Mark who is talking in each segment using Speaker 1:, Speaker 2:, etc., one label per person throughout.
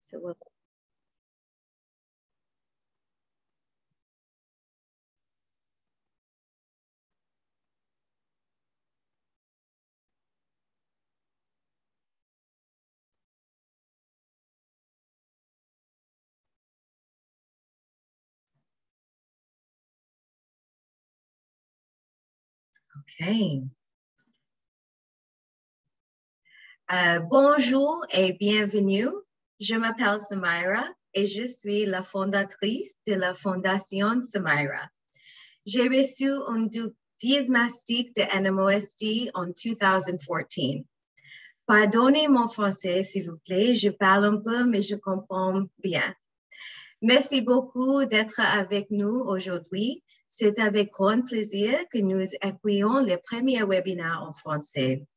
Speaker 1: So we'll OK. Bonjour et bienvenue. Je m'appelle Samira et je suis la fondatrice de la Fondation Samira. J'ai reçu un diagnostic de NMOSD en 2014. Pardonnez mon français, s'il vous plaît. Je parle un peu, mais je comprends bien. Merci beaucoup d'être avec nous aujourd'hui. C'est avec grand plaisir que nous accueillons le premier webinaire en français.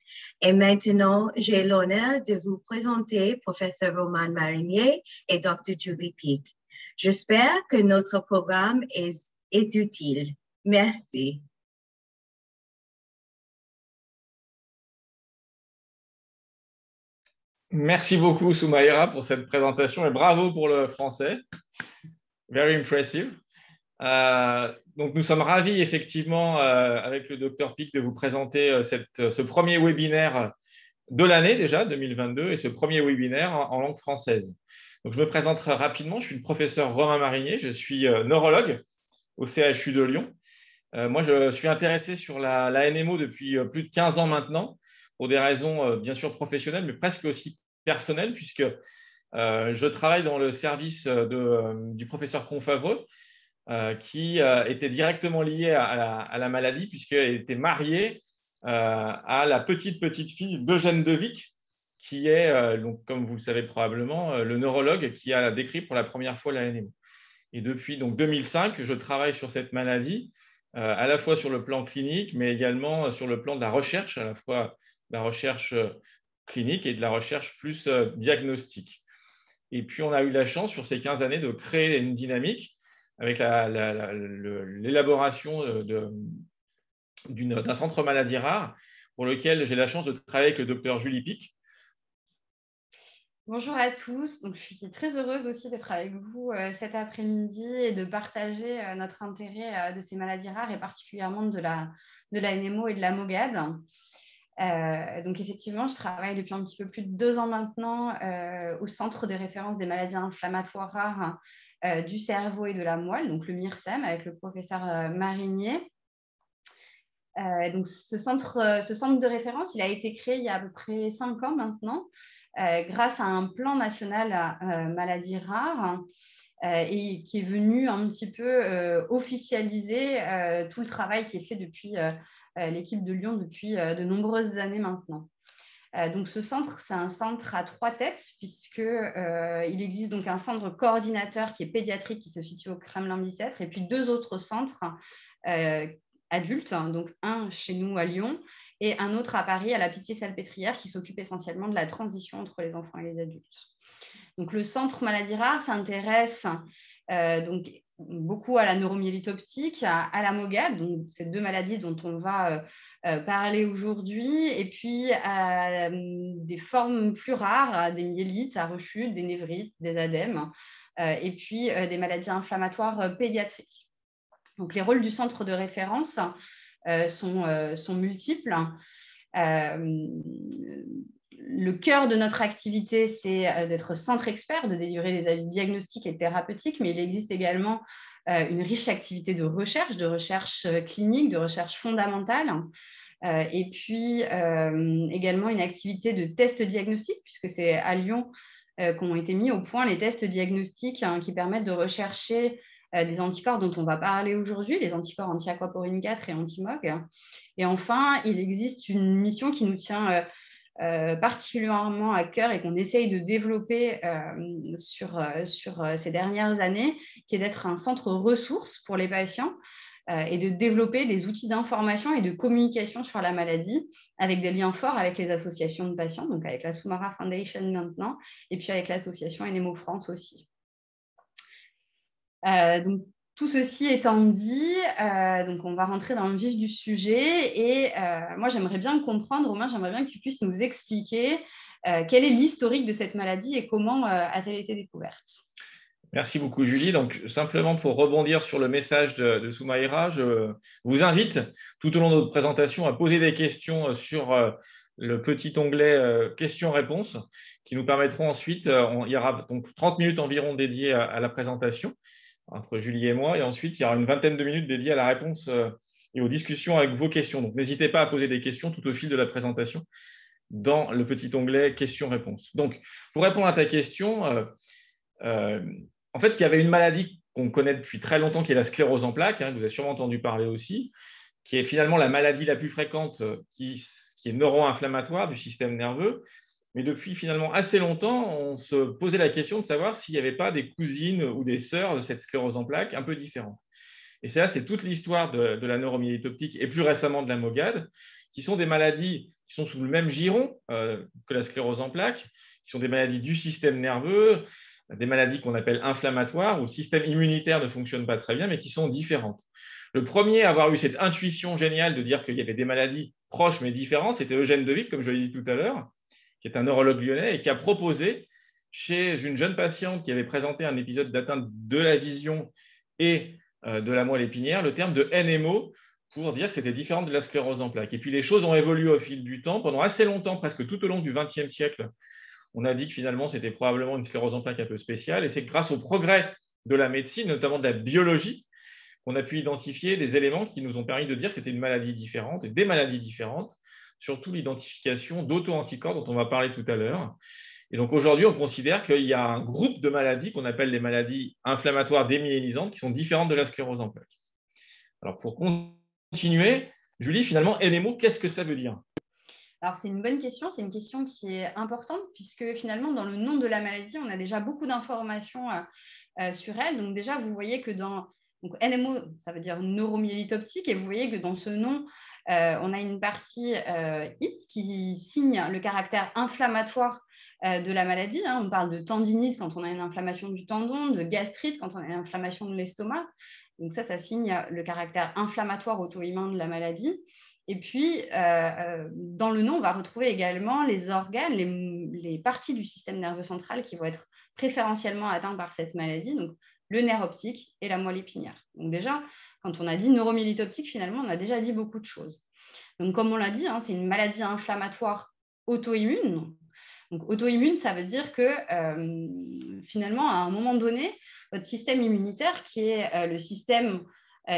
Speaker 1: Et maintenant, j'ai l'honneur de vous présenter Professeur Roman Marinier et Dr. Julie Peak. J'espère que notre programme est utile. Merci.
Speaker 2: Merci beaucoup, Soumaïra, pour cette présentation et bravo pour le français. Very impressive. Donc, nous sommes ravis, effectivement, avec le Dr Peak, de vous présenter ce premier webinaire de l'année déjà, 2022, et ce premier webinaire en langue française. Donc, je me présente rapidement. Je suis le professeur Romain Marinier. Je suis neurologue au CHU de Lyon. Moi, je suis intéressé sur la NMO depuis plus de 15 ans maintenant, pour des raisons bien sûr professionnelles, mais presque aussi personnelles, puisque je travaille dans le service du professeur Confavreux, qui était directement lié à la maladie, puisqu'elle était mariée à la petite fille d'Eugène Devic, qui est, donc, comme vous le savez probablement, le neurologue qui a décrit pour la première fois la NMO. Et depuis donc, 2005, je travaille sur cette maladie, à la fois sur le plan clinique, mais également sur le plan de la recherche, à la fois de la recherche clinique et de la recherche plus diagnostique. Et puis, on a eu la chance, sur ces 15 années, de créer une dynamique avec l'élaboration d'un centre maladie rare, pour lequel j'ai la chance de travailler avec le Dr Julie Peak.
Speaker 3: Bonjour à tous, donc, je suis très heureuse aussi d'être avec vous cet après-midi et de partager notre intérêt de ces maladies rares et particulièrement de la NMO et de la MOGAD. Donc effectivement, je travaille depuis un petit peu plus de 2 ans maintenant au Centre de référence des maladies inflammatoires rares du cerveau et de la moelle, donc le MIRCEM, avec le professeur Marinier. Donc ce centre de référence, il a été créé il y a à peu près 5 ans maintenant, grâce à un plan national maladies rares et qui est venu un petit peu officialiser tout le travail qui est fait depuis l'équipe de Lyon depuis de nombreuses années maintenant. Donc ce centre, c'est un centre à 3 têtes, puisqu'il existe donc un centre coordinateur qui est pédiatrique, qui se situe au Kremlin-Bicêtre, et puis 2 autres centres adultes, donc un chez nous à Lyon et un autre à Paris, à la Pitié-Salpêtrière, qui s'occupe essentiellement de la transition entre les enfants et les adultes. Donc, le centre maladies rares s'intéresse donc beaucoup à la neuromyélite optique, à la MOGAD, donc ces 2 maladies dont on va parler aujourd'hui, et puis à des formes plus rares, à des myélites, à rechute, des névrites, des ADEM, et puis des maladies inflammatoires pédiatriques. Donc, les rôles du centre de référence sont multiples. Le cœur de notre activité, c'est d'être centre expert, de délivrer des avis diagnostiques et thérapeutiques, mais il existe également une riche activité de recherche clinique, de recherche fondamentale, et puis également une activité de tests diagnostiques, puisque c'est à Lyon qu'ont été mis au point les tests diagnostiques qui permettent de rechercher des anticorps dont on va parler aujourd'hui, les anticorps anti-aquaporine 4 et anti-MOG. Et enfin, il existe une mission qui nous tient particulièrement à cœur et qu'on essaye de développer sur ces dernières années, qui est d'être un centre ressources pour les patients et de développer des outils d'information et de communication sur la maladie avec des liens forts avec les associations de patients, donc avec la Soumara Foundation maintenant, et puis avec l'association NMO France aussi. Donc, tout ceci étant dit, donc on va rentrer dans le vif du sujet et moi, j'aimerais bien comprendre, Romain, j'aimerais bien que tu puisses nous expliquer Quel est l'historique de cette maladie et comment a-t-elle été découverte?
Speaker 2: Merci beaucoup, Julie. Donc, simplement pour rebondir sur le message de Soumaïra, je vous invite tout au long de notre présentation à poser des questions sur le petit onglet questions-réponses qui nous permettront ensuite, il y aura donc 30 minutes environ dédiées à la présentation entre Julie et moi, et ensuite il y aura une vingtaine de minutes dédiées à la réponse et aux discussions avec vos questions. Donc, n'hésitez pas à poser des questions tout au fil de la présentation dans le petit onglet questions-réponses. Donc, pour répondre à ta question, en fait, il y avait une maladie qu'on connaît depuis très longtemps qui est la sclérose en plaques, que vous avez sûrement entendu parler aussi, qui est finalement la maladie la plus fréquente qui est neuro-inflammatoire du système nerveux. Mais depuis finalement assez longtemps, on se posait la question de savoir s'il n'y avait pas des cousines ou des sœurs de cette sclérose en plaques un peu différentes. Et ça, c'est toute l'histoire de la neuromyélite optique et plus récemment de la MOGAD, qui sont des maladies qui sont sous le même giron que la sclérose en plaques, qui sont des maladies du système nerveux, des maladies qu'on appelle inflammatoires, où le système immunitaire ne fonctionne pas très bien, mais qui sont différentes. Le premier à avoir eu cette intuition géniale de dire qu'il y avait des maladies proches mais différentes, c'était Eugène Devic, comme je l'ai dit tout à l'heure, qui est un neurologue lyonnais et qui a proposé chez une jeune patiente qui avait présenté un épisode d'atteinte de la vision et de la moelle épinière, le terme de NMO pour dire que c'était différent de la sclérose en plaques. Et puis les choses ont évolué au fil du temps. Pendant assez longtemps, presque tout au long du XXe siècle, on a dit que finalement, c'était probablement une sclérose en plaques un peu spéciale. Et c'est grâce au progrès de la médecine, notamment de la biologie, qu'on a pu identifier des éléments qui nous ont permis de dire que c'était une maladie différente, et des maladies différentes, surtout l'identification d'auto-anticorps dont on va parler tout à l'heure. Et donc aujourd'hui, on considère qu'il y a un groupe de maladies qu'on appelle les maladies inflammatoires démyélisantes qui sont différentes de la sclérose en plaques. Alors pour continuer, Julie, finalement, NMO, qu'est-ce que ça veut dire?
Speaker 3: Alors, c'est une bonne question. C'est une question qui est importante puisque finalement, dans le nom de la maladie, on a déjà beaucoup d'informations sur elle. Donc déjà, vous voyez que donc, NMO, ça veut dire neuromyélite optique, et vous voyez que dans ce nom, on a une partie IT qui signe le caractère inflammatoire de la maladie. On parle de tendinite quand on a une inflammation du tendon, de gastrite quand on a une inflammation de l'estomac. Donc ça signe le caractère inflammatoire auto-immun de la maladie. Et puis, dans le nom, on va retrouver également les organes, les parties du système nerveux central qui vont être préférentiellement atteintes par cette maladie, donc le nerf optique et la moelle épinière. Donc déjà, quand on a dit neuromyélite optique, finalement, on a déjà dit beaucoup de choses. Donc comme on l'a dit, c'est une maladie inflammatoire auto-immune. Donc auto-immune, ça veut dire que finalement, à un moment donné, votre système immunitaire, qui est le système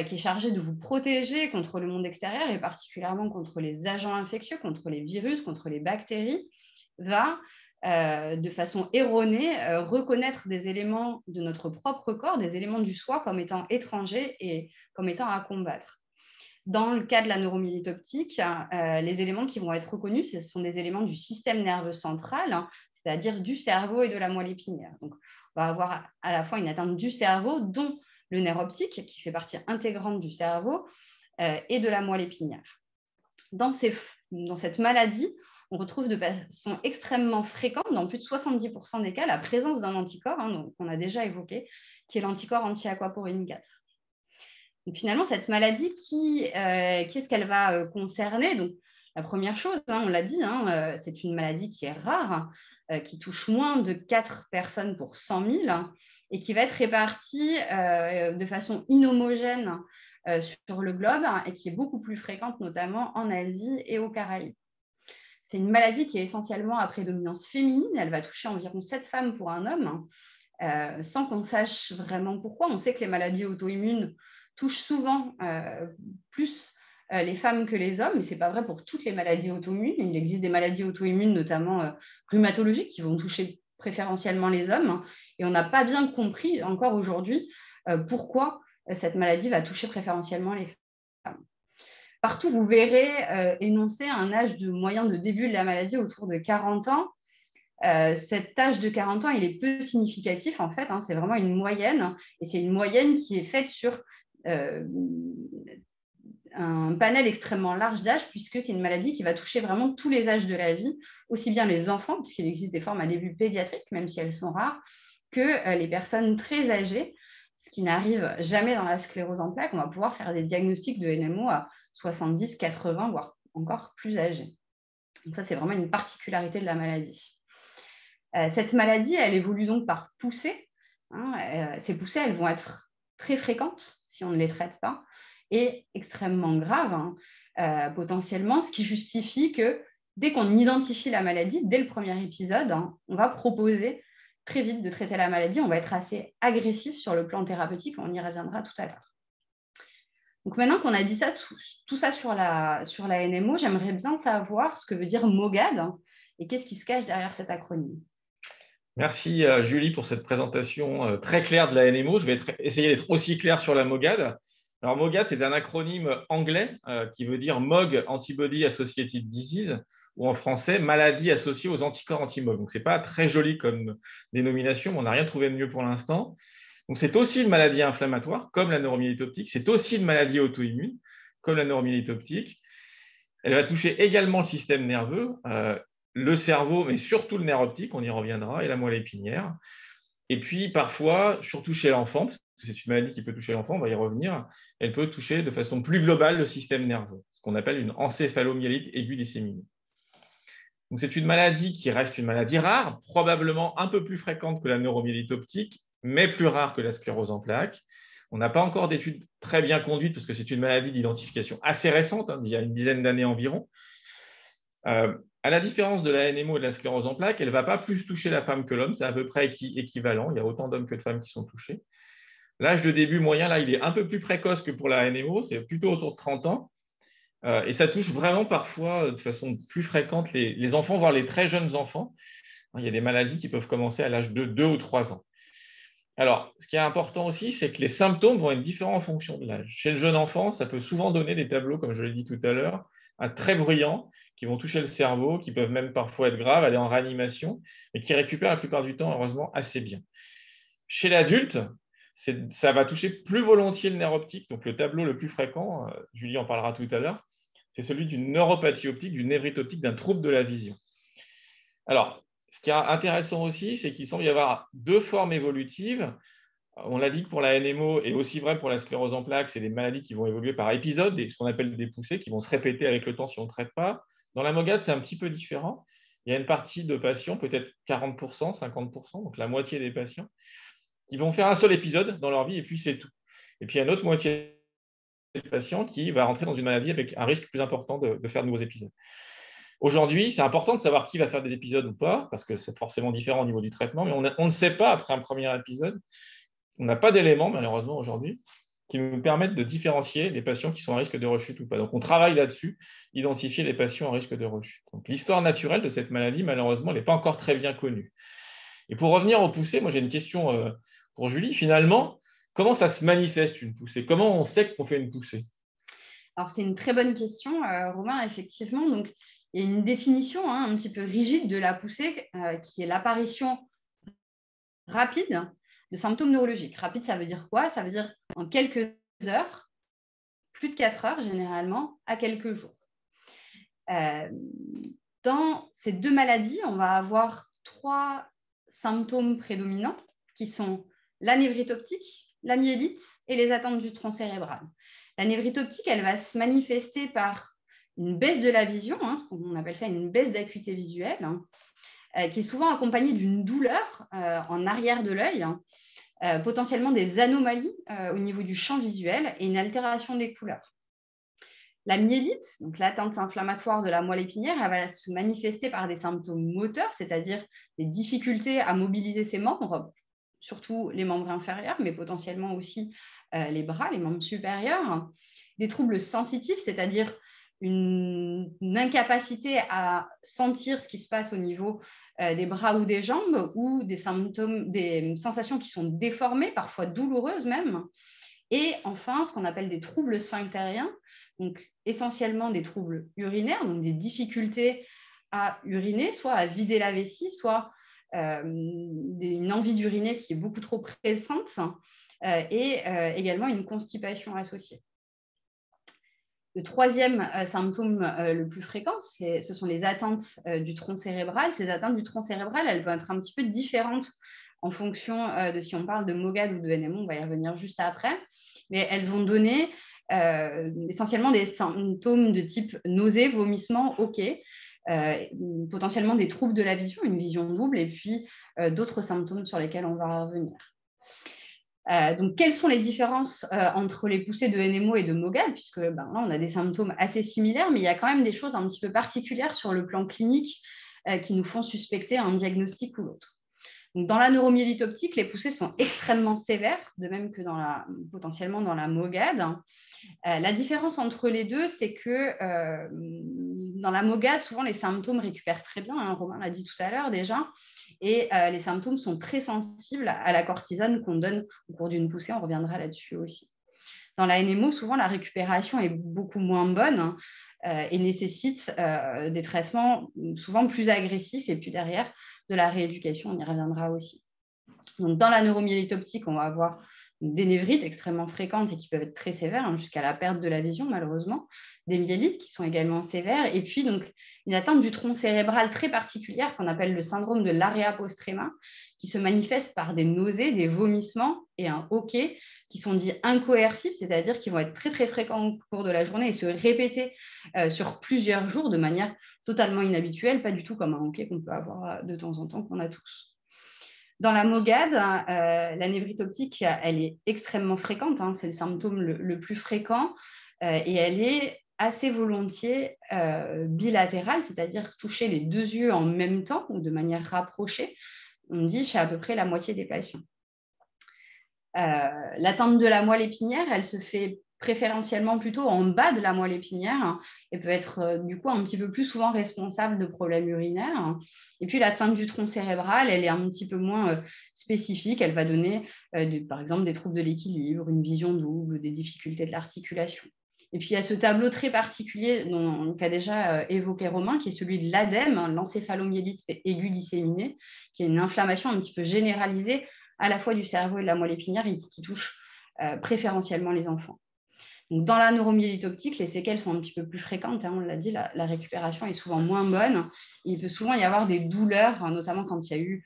Speaker 3: qui est chargé de vous protéger contre le monde extérieur et particulièrement contre les agents infectieux, contre les virus, contre les bactéries, va de façon erronée reconnaître des éléments de notre propre corps, des éléments du soi comme étant étrangers et comme étant à combattre. Dans le cas de la neuromyélite optique, les éléments qui vont être reconnus, ce sont des éléments du système nerveux central, c'est-à-dire du cerveau et de la moelle épinière. Donc, on va avoir à la fois une atteinte du cerveau, dont le nerf optique, qui fait partie intégrante du cerveau, et de la moelle épinière. Dans cette maladie, on retrouve de façon extrêmement fréquente, dans plus de 70% des cas, la présence d'un anticorps, qu'on a déjà évoqué, qui est l'anticorps anti-aquaporine 4. Donc, finalement, cette maladie, qu'est-ce qu'elle va concerner? Donc, la première chose, on l'a dit, c'est une maladie qui est rare, qui touche moins de 4 personnes pour 100 000 et qui va être répartie de façon inhomogène sur le globe et qui est beaucoup plus fréquente, notamment en Asie et aux Caraïbes. C'est une maladie qui est essentiellement à prédominance féminine. Elle va toucher environ 7 femmes pour un homme, sans qu'on sache vraiment pourquoi. On sait que les maladies auto-immunes touchent souvent plus les femmes que les hommes, mais ce n'est pas vrai pour toutes les maladies auto-immunes. Il existe des maladies auto-immunes, notamment rhumatologiques, qui vont toucher préférentiellement les hommes. Et on n'a pas bien compris encore aujourd'hui pourquoi cette maladie va toucher préférentiellement les femmes. Partout, vous verrez énoncer un âge moyen de début de la maladie autour de 40 ans. Cet âge de 40 ans, il est peu significatif en fait, c'est vraiment une moyenne, et c'est une moyenne qui est faite sur un panel extrêmement large d'âge, puisque c'est une maladie qui va toucher vraiment tous les âges de la vie, aussi bien les enfants, puisqu'il existe des formes à début pédiatrique, même si elles sont rares, que les personnes très âgées, ce qui n'arrive jamais dans la sclérose en plaques. On va pouvoir faire des diagnostics de NMO à 70, 80, voire encore plus âgés. Donc ça, c'est vraiment une particularité de la maladie. Cette maladie, elle évolue donc par poussées. Ces poussées, elles vont être très fréquentes si on ne les traite pas et extrêmement graves, potentiellement, ce qui justifie que dès qu'on identifie la maladie, dès le premier épisode, on va proposer très vite de traiter la maladie. On va être assez agressif sur le plan thérapeutique. On y reviendra tout à l'heure. Donc maintenant qu'on a dit ça, tout ça sur la NMO, j'aimerais bien savoir ce que veut dire MOGAD et qu'est-ce qui se cache derrière cet acronyme.
Speaker 2: Merci Julie pour cette présentation très claire de la NMO. Je vais essayer d'être aussi clair sur la MOGAD. Alors MOGAD, c'est un acronyme anglais qui veut dire MOG, Antibody Associated Disease, ou en français, maladie associée aux anticorps anti-MOG. Donc, ce n'est pas très joli comme dénomination, mais on n'a rien trouvé de mieux pour l'instant. Donc, c'est aussi une maladie inflammatoire, comme la neuromyélite optique. C'est aussi une maladie auto-immune, comme la neuromyélite optique. Elle va toucher également le système nerveux, le cerveau, mais surtout le nerf optique, on y reviendra, et la moelle épinière. Et puis, parfois, surtout chez l'enfant, parce que c'est une maladie qui peut toucher l'enfant, on va y revenir, elle peut toucher de façon plus globale le système nerveux, ce qu'on appelle une encéphalomyélite aiguë disséminée. Donc, c'est une maladie qui reste une maladie rare, probablement un peu plus fréquente que la neuromyélite optique, mais plus rare que la sclérose en plaques. On n'a pas encore d'études très bien conduites parce que c'est une maladie d'identification assez récente, il y a une dizaine d'années environ. À la différence de la NMO et de la sclérose en plaques, elle ne va pas plus toucher la femme que l'homme, c'est à peu près équivalent, il y a autant d'hommes que de femmes qui sont touchés. L'âge de début moyen, là, il est un peu plus précoce que pour la NMO, c'est plutôt autour de 30 ans. Et ça touche vraiment parfois de façon plus fréquente les enfants, voire les très jeunes enfants. Il y a des maladies qui peuvent commencer à l'âge de 2 ou 3 ans. Alors, ce qui est important aussi, c'est que les symptômes vont être différents en fonction de l'âge. Chez le jeune enfant, ça peut souvent donner des tableaux, comme je l'ai dit tout à l'heure, très bruyants, qui vont toucher le cerveau, qui peuvent même parfois être graves, aller en réanimation, mais qui récupèrent la plupart du temps, heureusement, assez bien. Chez l'adulte, ça va toucher plus volontiers le nerf optique, donc le tableau le plus fréquent, Julie en parlera tout à l'heure, c'est celui d'une neuropathie optique, d'une névrite optique, d'un trouble de la vision. Alors, ce qui est intéressant aussi, c'est qu'il semble y avoir deux formes évolutives. On l'a dit que pour la NMO et aussi vrai pour la sclérose en plaques, c'est des maladies qui vont évoluer par épisodes, ce qu'on appelle des poussées, qui vont se répéter avec le temps si on ne traite pas. Dans la MOGAD, c'est un petit peu différent. Il y a une partie de patients, peut-être 40%, 50%, donc la moitié des patients, qui vont faire un seul épisode dans leur vie et puis c'est tout. Et puis il y a une autre moitié des patients qui va rentrer dans une maladie avec un risque plus important de faire de nouveaux épisodes. Aujourd'hui, c'est important de savoir qui va faire des épisodes ou pas, parce que c'est forcément différent au niveau du traitement, mais on ne sait pas après un premier épisode. On n'a pas d'éléments, malheureusement, aujourd'hui, qui nous permettent de différencier les patients qui sont à risque de rechute ou pas. Donc, on travaille là-dessus, identifier les patients à risque de rechute. Donc, l'histoire naturelle de cette maladie, malheureusement, n'est pas encore très bien connue. Et pour revenir aux poussées, moi, j'ai une question pour Julie. Finalement, comment ça se manifeste une poussée? Comment on sait qu'on fait une poussée?
Speaker 3: Alors, c'est une très bonne question, Romain, effectivement. Donc, il y a une définition un petit peu rigide de la poussée qui est l'apparition rapide de symptômes neurologiques. Rapide, ça veut dire quoi? Ça veut dire en quelques heures, plus de 4 heures généralement, à quelques jours. Dans ces deux maladies, on va avoir 3 symptômes prédominants qui sont la névrite optique, la myélite et les atteintes du tronc cérébral. La névrite optique, elle va se manifester par une baisse de la vision, ce qu'on appelle ça une baisse d'acuité visuelle, qui est souvent accompagnée d'une douleur en arrière de l'œil, potentiellement des anomalies au niveau du champ visuel et une altération des couleurs. La myélite, donc l'atteinte inflammatoire de la moelle épinière, elle va se manifester par des symptômes moteurs, c'est-à-dire des difficultés à mobiliser ses membres, surtout les membres inférieurs, mais potentiellement aussi les bras, les membres supérieurs. Des troubles sensitifs, c'est-à-dire une incapacité à sentir ce qui se passe au niveau des bras ou des jambes, ou des symptômes, des sensations qui sont déformées, parfois douloureuses même. Et enfin, ce qu'on appelle des troubles sphinctériens, donc essentiellement des troubles urinaires, donc des difficultés à uriner, soit à vider la vessie, soit une envie d'uriner qui est beaucoup trop présente, et également une constipation associée. Le troisième symptôme le plus fréquent, ce sont les atteintes du tronc cérébral. Ces atteintes du tronc cérébral, elles vont être un petit peu différentes en fonction de si on parle de MOGAD ou de NMO, on va y revenir juste après, mais elles vont donner essentiellement des symptômes de type nausée, vomissement, potentiellement des troubles de la vision, une vision double, et puis d'autres symptômes sur lesquels on va revenir. Donc, quelles sont les différences entre les poussées de NMO et de MOGAD, puisque là, on a des symptômes assez similaires, mais il y a quand même des choses un petit peu particulières sur le plan clinique qui nous font suspecter un diagnostic ou l'autre. Donc, dans la neuromyélite optique, les poussées sont extrêmement sévères, de même que potentiellement dans la MOGAD. La différence entre les deux, c'est que dans la MOGAD, souvent les symptômes récupèrent très bien, hein, Romain l'a dit tout à l'heure déjà, et les symptômes sont très sensibles à la cortisone qu'on donne au cours d'une poussée, on reviendra là-dessus aussi. Dans la NMO, souvent la récupération est beaucoup moins bonne et nécessite des traitements souvent plus agressifs, et puis derrière, de la rééducation, on y reviendra aussi. Donc, dans la neuromyélite optique, on va avoir des névrites extrêmement fréquentes et qui peuvent être très sévères, hein, jusqu'à la perte de la vision, malheureusement, des myélites qui sont également sévères, et puis donc une atteinte du tronc cérébral très particulière qu'on appelle le syndrome de l'area postrema, qui se manifeste par des nausées, des vomissements et un hoquet qui sont dits incoercibles, c'est-à-dire qui vont être très très fréquents au cours de la journée et se répéter sur plusieurs jours de manière totalement inhabituelle, pas du tout comme un hoquet qu'on peut avoir de temps en temps, qu'on a tous. Dans la MOGAD, la névrite optique, elle est extrêmement fréquente, hein, c'est le symptôme le plus fréquent, et elle est assez volontiers bilatérale, c'est-à-dire toucher les deux yeux en même temps ou de manière rapprochée, on dit chez à peu près la moitié des patients. L'atteinte de la moelle épinière, elle se fait préférentiellement plutôt en bas de la moelle épinière et peut être du coup un petit peu plus souvent responsable de problèmes urinaires. Et puis l'atteinte du tronc cérébral, elle est un petit peu moins spécifique. Elle va donner par exemple des troubles de l'équilibre, une vision double, des difficultés de l'articulation. Et puis il y a ce tableau très particulier qu'a déjà évoqué Romain, qui est celui de l'ADEME, l'encéphalomyélite aiguë disséminée, qui est une inflammation un petit peu généralisée à la fois du cerveau et de la moelle épinière et qui touche préférentiellement les enfants. Donc, dans la neuromyélite optique, les séquelles sont un petit peu plus fréquentes, hein, on l'a dit, la récupération est souvent moins bonne. Il peut souvent y avoir des douleurs, hein, notamment quand il y a eu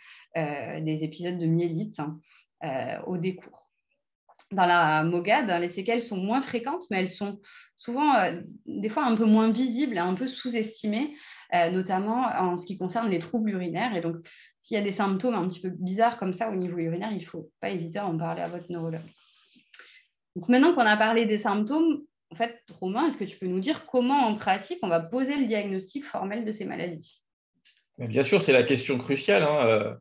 Speaker 3: des épisodes de myélite au décours. Dans la MOGAD, les séquelles sont moins fréquentes, mais elles sont souvent des fois un peu moins visibles et un peu sous-estimées, notamment en ce qui concerne les troubles urinaires. Et donc, s'il y a des symptômes un petit peu bizarres comme ça au niveau urinaire, il ne faut pas hésiter à en parler à votre neurologue. Donc, maintenant qu'on a parlé des symptômes, en fait, Romain, est-ce que tu peux nous dire comment en pratique on va poser le diagnostic formel de ces maladies?
Speaker 2: Bien sûr, c'est la question cruciale, hein.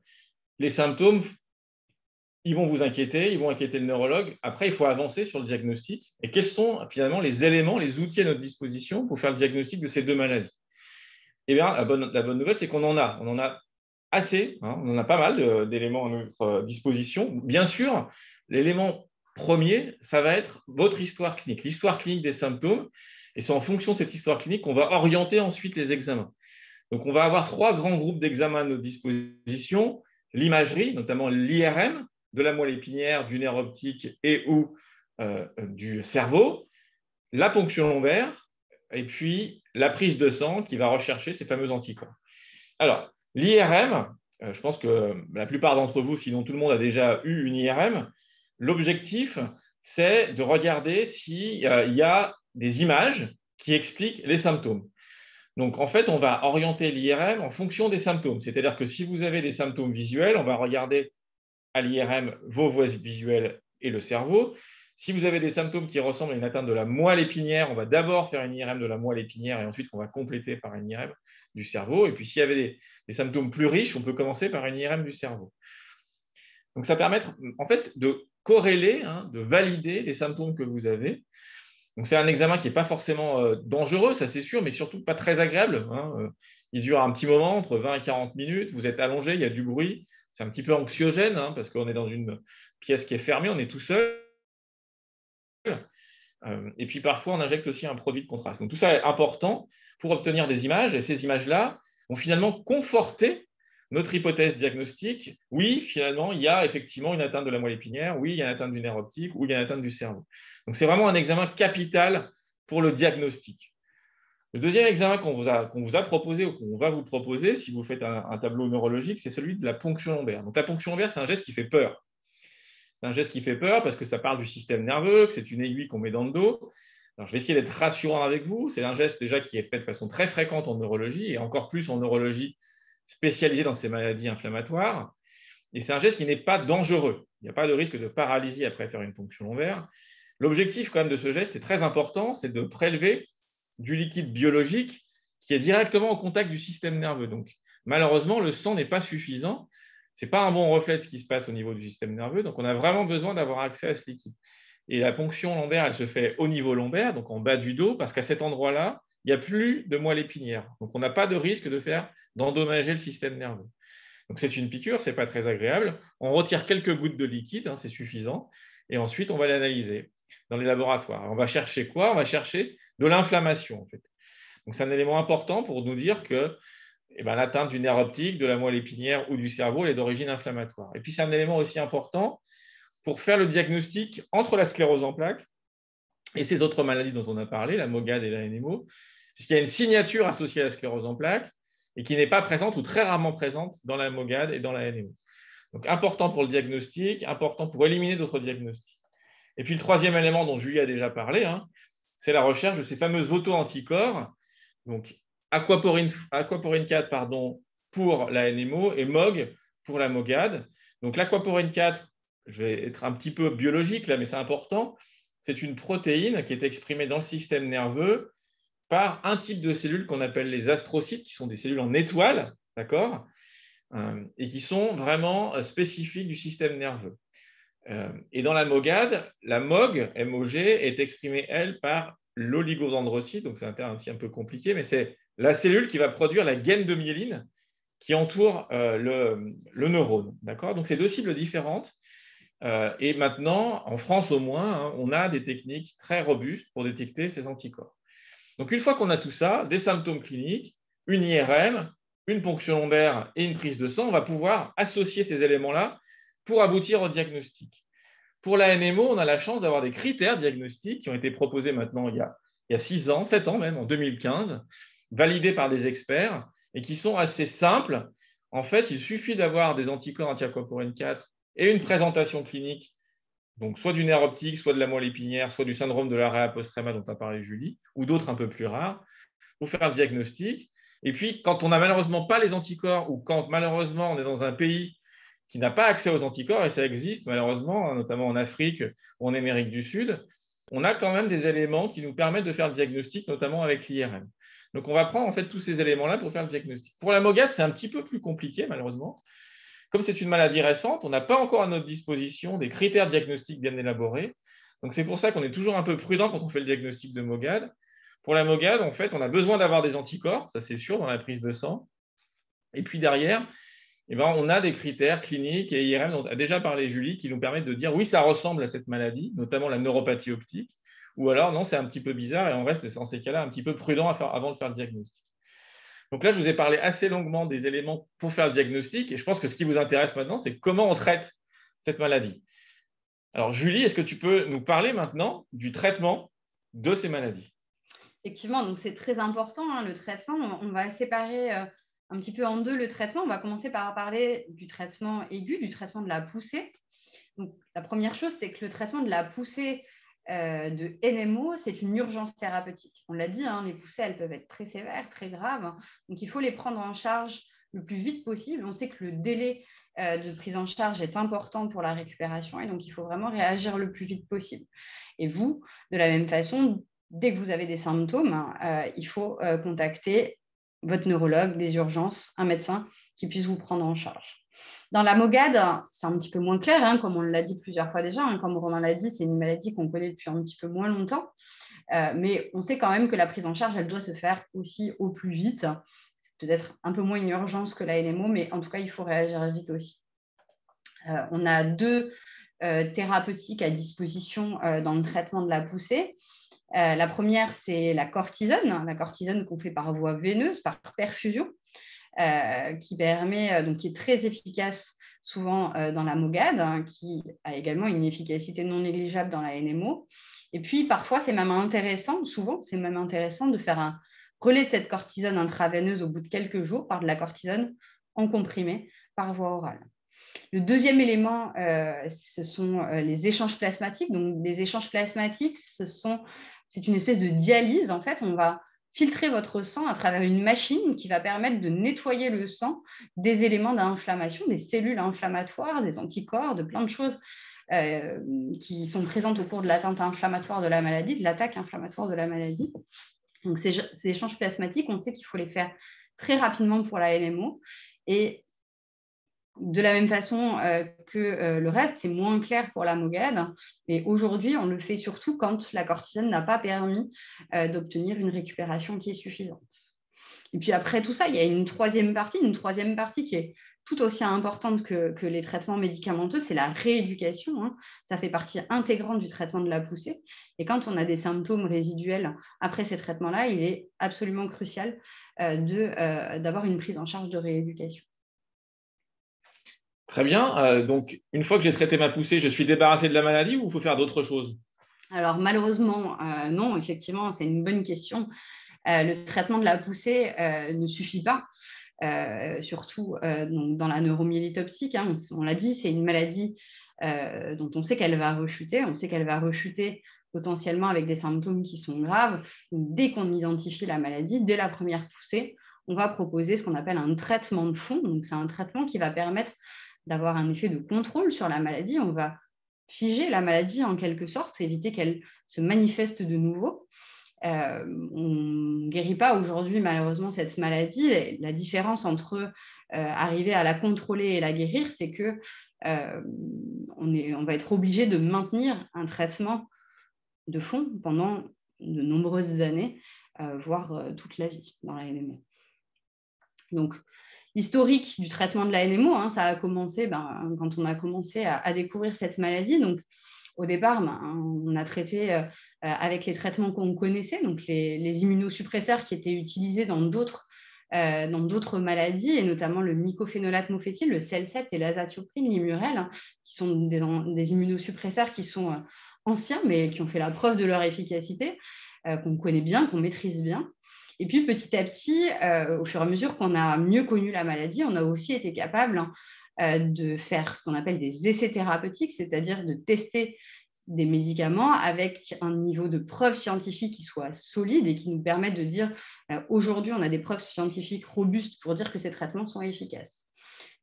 Speaker 2: Les symptômes, ils vont vous inquiéter, ils vont inquiéter le neurologue. Après, il faut avancer sur le diagnostic. Et quels sont finalement les éléments, les outils à notre disposition pour faire le diagnostic de ces deux maladies? Eh bien, la bonne nouvelle, c'est qu'on en a. On en a assez, hein, on en a pas mal d'éléments à notre disposition. Bien sûr, l'élément premier, ça va être votre histoire clinique, l'histoire clinique des symptômes. Et c'est en fonction de cette histoire clinique qu'on va orienter ensuite les examens. Donc, on va avoir trois grands groupes d'examens à notre disposition. L'imagerie, notamment l'IRM, de la moelle épinière, du nerf optique et ou du cerveau. La ponction lombaire, et puis la prise de sang qui va rechercher ces fameux anticorps. Alors, l'IRM, je pense que la plupart d'entre vous, sinon tout le monde a déjà eu une IRM, l'objectif, c'est de regarder s'il y a des images qui expliquent les symptômes. Donc, en fait, on va orienter l'IRM en fonction des symptômes. C'est-à-dire que si vous avez des symptômes visuels, on va regarder à l'IRM vos voies visuelles et le cerveau. Si vous avez des symptômes qui ressemblent à une atteinte de la moelle épinière, on va d'abord faire une IRM de la moelle épinière et ensuite on va compléter par une IRM du cerveau. Et puis s'il y avait des symptômes plus riches, on peut commencer par une IRM du cerveau. Donc ça permet en fait de corréler, hein, de valider les symptômes que vous avez. Donc c'est un examen qui n'est pas forcément dangereux, ça c'est sûr, mais surtout pas très agréable, hein. Il dure un petit moment, entre 20 et 40 minutes, vous êtes allongé, il y a du bruit, c'est un petit peu anxiogène, hein, parce qu'on est dans une pièce qui est fermée, on est tout seul. Et puis parfois, on injecte aussi un produit de contraste. Donc tout ça est important pour obtenir des images, et ces images-là vont finalement conforter notre hypothèse diagnostique. Oui, finalement, il y a effectivement une atteinte de la moelle épinière, oui, il y a une atteinte du nerf optique, ou il y a une atteinte du cerveau. Donc c'est vraiment un examen capital pour le diagnostic. Le deuxième examen qu'on vous a proposé ou qu'on va vous proposer, si vous faites un tableau neurologique, c'est celui de la ponction lombaire. Donc la ponction lombaire, c'est un geste qui fait peur. C'est un geste qui fait peur parce que ça parle du système nerveux, que c'est une aiguille qu'on met dans le dos. Alors, je vais essayer d'être rassurant avec vous. C'est un geste déjà qui est fait de façon très fréquente en neurologie et encore plus en neurologie spécialisée dans ces maladies inflammatoires. Et c'est un geste qui n'est pas dangereux. Il n'y a pas de risque de paralysie après faire une ponction lombaire. L'objectif quand même de ce geste est très important, c'est de prélever du liquide biologique qui est directement au contact du système nerveux. Donc, malheureusement, le sang n'est pas suffisant. Ce n'est pas un bon reflet de ce qui se passe au niveau du système nerveux. Donc, on a vraiment besoin d'avoir accès à ce liquide. Et la ponction lombaire, elle se fait au niveau lombaire, donc en bas du dos, parce qu'à cet endroit-là, il n'y a plus de moelle épinière. Donc, on n'a pas de risque d'endommager le système nerveux. Donc, c'est une piqûre, ce n'est pas très agréable. On retire quelques gouttes de liquide, c'est suffisant. Et ensuite, on va l'analyser dans les laboratoires. Alors, on va chercher quoi? On va chercher de l'inflammation, en fait. Donc, c'est un élément important pour nous dire que l'atteinte du nerf optique, de la moelle épinière ou du cerveau est d'origine inflammatoire. Et puis, c'est un élément aussi important pour faire le diagnostic entre la sclérose en plaques et ces autres maladies dont on a parlé, la MOGAD et la NMO, puisqu'il y a une signature associée à la sclérose en plaques et qui n'est pas présente ou très rarement présente dans la MOGAD et dans la NMO. Donc, important pour le diagnostic, important pour éliminer d'autres diagnostics. Et puis, le troisième élément dont Julie a déjà parlé, c'est la recherche de ces fameux auto-anticorps, donc aquaporine 4 pour la NMO et MOG pour la MOGAD. Donc, l'aquaporine 4, je vais être un petit peu biologique là, mais c'est important, c'est une protéine qui est exprimée dans le système nerveux par un type de cellules qu'on appelle les astrocytes, qui sont des cellules en étoile, d'accord, et qui sont vraiment spécifiques du système nerveux. Et dans la MOGAD, la MOG, MOG, est exprimée, elle, par l'oligodendrocyte, donc c'est un terme un peu compliqué, mais c'est la cellule qui va produire la gaine de myéline qui entoure le neurone. D'accord ? Donc, c'est deux cibles différentes. Et maintenant, en France au moins, on a des techniques très robustes pour détecter ces anticorps. Donc, une fois qu'on a tout ça, des symptômes cliniques, une IRM, une ponction lombaire et une prise de sang, on va pouvoir associer ces éléments-là pour aboutir au diagnostic. Pour la NMO, on a la chance d'avoir des critères diagnostiques qui ont été proposés maintenant il y a 6 ans, 7 ans même, en 2015, validés par des experts et qui sont assez simples. En fait, il suffit d'avoir des anticorps anti-aquaporine 4 et une présentation clinique, donc soit du nerf optique, soit de la moelle épinière, soit du syndrome de l'arrêt post-tréma dont a parlé Julie, ou d'autres un peu plus rares, pour faire le diagnostic. Et puis, quand on n'a malheureusement pas les anticorps ou quand malheureusement on est dans un pays qui n'a pas accès aux anticorps, et ça existe malheureusement, notamment en Afrique ou en Amérique du Sud, on a quand même des éléments qui nous permettent de faire le diagnostic, notamment avec l'IRM. Donc, on va prendre en fait tous ces éléments-là pour faire le diagnostic. Pour la MOGAD, c'est un petit peu plus compliqué, malheureusement. Comme c'est une maladie récente, on n'a pas encore à notre disposition des critères diagnostiques bien élaborés. Donc, c'est pour ça qu'on est toujours un peu prudent quand on fait le diagnostic de MOGAD. Pour la MOGAD, en fait, on a besoin d'avoir des anticorps, ça c'est sûr, dans la prise de sang. Et puis derrière, on a des critères cliniques et IRM dont a déjà parlé Julie qui nous permettent de dire oui, ça ressemble à cette maladie, notamment la neuropathie optique, ou alors non, c'est un petit peu bizarre et on reste dans ces cas-là un petit peu prudent avant de faire le diagnostic. Donc là, je vous ai parlé assez longuement des éléments pour faire le diagnostic et je pense que ce qui vous intéresse maintenant, c'est comment on traite cette maladie. Alors Julie, est-ce que tu peux nous parler maintenant du traitement de ces maladies?
Speaker 3: Effectivement, donc c'est très important, le traitement. On va séparer un petit peu en deux le traitement. On va commencer par parler du traitement aigu, du traitement de la poussée. Donc, la première chose, c'est que le traitement de la poussée de NMO, c'est une urgence thérapeutique. On l'a dit, les poussées, elles peuvent être très sévères, très graves. Donc, il faut les prendre en charge le plus vite possible. On sait que le délai de prise en charge est important pour la récupération et donc il faut vraiment réagir le plus vite possible. Et vous, de la même façon, dès que vous avez des symptômes, il faut contacter votre neurologue, des urgences, un médecin qui puisse vous prendre en charge. Dans la MOGAD, c'est un petit peu moins clair, comme on l'a dit plusieurs fois déjà. Comme Romain l'a dit, c'est une maladie qu'on connaît depuis un petit peu moins longtemps. Mais on sait quand même que la prise en charge, elle doit se faire aussi au plus vite. C'est peut-être un peu moins une urgence que la NMO, mais en tout cas, il faut réagir vite aussi. On a 2 thérapeutiques à disposition dans le traitement de la poussée. La première, c'est la cortisone qu'on fait par voie veineuse, par perfusion, qui permet, qui est très efficace souvent dans la MOGAD, qui a également une efficacité non négligeable dans la NMO. Et puis, parfois, souvent, c'est même intéressant de faire un relais de cette cortisone intraveineuse au bout de quelques jours par de la cortisone en comprimé par voie orale. Le deuxième élément, ce sont les échanges plasmatiques. Donc, les échanges plasmatiques, ce sont c'est une espèce de dialyse. En fait, on va filtrer votre sang à travers une machine qui va permettre de nettoyer le sang des éléments d'inflammation, des cellules inflammatoires, des anticorps, de plein de choses qui sont présentes au cours de l'atteinte inflammatoire de la maladie, de l'attaque inflammatoire de la maladie. Donc, ces échanges plasmatiques, on sait qu'il faut les faire très rapidement pour la LMO. Et de la même façon que le reste, c'est moins clair pour la MOGAD. Et aujourd'hui, on le fait surtout quand la cortisone n'a pas permis d'obtenir une récupération qui est suffisante. Et puis après tout ça, il y a une troisième partie qui est tout aussi importante que les traitements médicamenteux, c'est la rééducation. Hein. Ça fait partie intégrante du traitement de la poussée. Et quand on a des symptômes résiduels après ces traitements-là, il est absolument crucial d'avoir une prise en charge de rééducation.
Speaker 2: Très bien. Donc, une fois que j'ai traité ma poussée, je suis débarrassé de la maladie ou il faut faire d'autres choses?
Speaker 3: Alors, malheureusement, non, effectivement, c'est une bonne question. Le traitement de la poussée ne suffit pas. Surtout donc dans la neuromyélite optique, hein, on l'a dit, c'est une maladie dont on sait qu'elle va rechuter. On sait qu'elle va rechuter potentiellement avec des symptômes qui sont graves. Donc, dès qu'on identifie la maladie, dès la première poussée, on va proposer ce qu'on appelle un traitement de fond. Donc, c'est un traitement qui va permettre d'avoir un effet de contrôle sur la maladie. On va figer la maladie en quelque sorte, éviter qu'elle se manifeste de nouveau. On ne guérit pas aujourd'hui malheureusement cette maladie. La différence entre arriver à la contrôler et la guérir, c'est que on va être obligé de maintenir un traitement de fond pendant de nombreuses années, voire toute la vie dans la NMO. Donc, l'historique du traitement de la NMO, hein, ça a commencé quand on a commencé à découvrir cette maladie. Donc, au départ, on a traité avec les traitements qu'on connaissait, donc les immunosuppresseurs qui étaient utilisés dans d'autres maladies, et notamment le mycophénolate mofétil, le Celsep et l'azatioprine, l'Immurel, hein, qui sont des immunosuppresseurs qui sont anciens, mais qui ont fait la preuve de leur efficacité, qu'on connaît bien, qu'on maîtrise bien. Et puis, petit à petit, au fur et à mesure qu'on a mieux connu la maladie, on a aussi été capable de faire ce qu'on appelle des essais thérapeutiques, c'est-à-dire de tester des médicaments avec un niveau de preuve scientifique qui soit solide et qui nous permette de dire aujourd'hui, on a des preuves scientifiques robustes pour dire que ces traitements sont efficaces.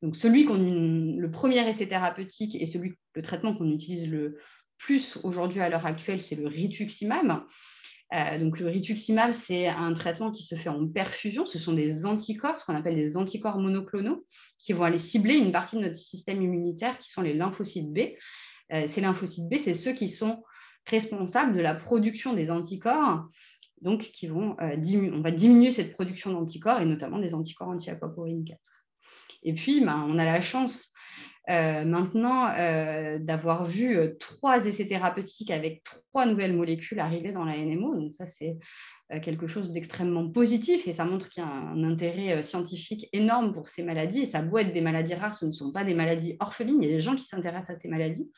Speaker 3: Donc, le premier essai thérapeutique et le traitement qu'on utilise le plus aujourd'hui à l'heure actuelle, c'est le rituximab. Donc, le rituximab, c'est un traitement qui se fait en perfusion. Ce sont des anticorps, ce qu'on appelle des anticorps monoclonaux, qui vont aller cibler une partie de notre système immunitaire, qui sont les lymphocytes B. Ces lymphocytes B, c'est ceux qui sont responsables de la production des anticorps, donc on va diminuer cette production d'anticorps, et notamment des anticorps anti-aquaporine 4. Et puis, on a la chance maintenant d'avoir vu 3 essais thérapeutiques avec 3 nouvelles molécules arriver dans la NMO. Donc ça, c'est quelque chose d'extrêmement positif, et ça montre qu'il y a un intérêt scientifique énorme pour ces maladies. Et ça a beau être des maladies rares, ce ne sont pas des maladies orphelines, il y a des gens qui s'intéressent à ces maladies.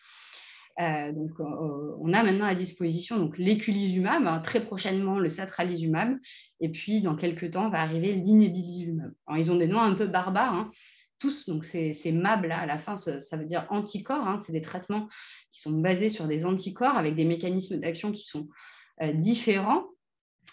Speaker 3: Donc, on a maintenant à disposition donc, l'éculizumab, hein, très prochainement le satralizumab, et puis dans quelques temps va arriver l'inébilizumab. Alors, ils ont des noms un peu barbares, hein, tous, donc ces MAB là à la fin, ça veut dire anticorps, hein, c'est des traitements qui sont basés sur des anticorps avec des mécanismes d'action qui sont différents,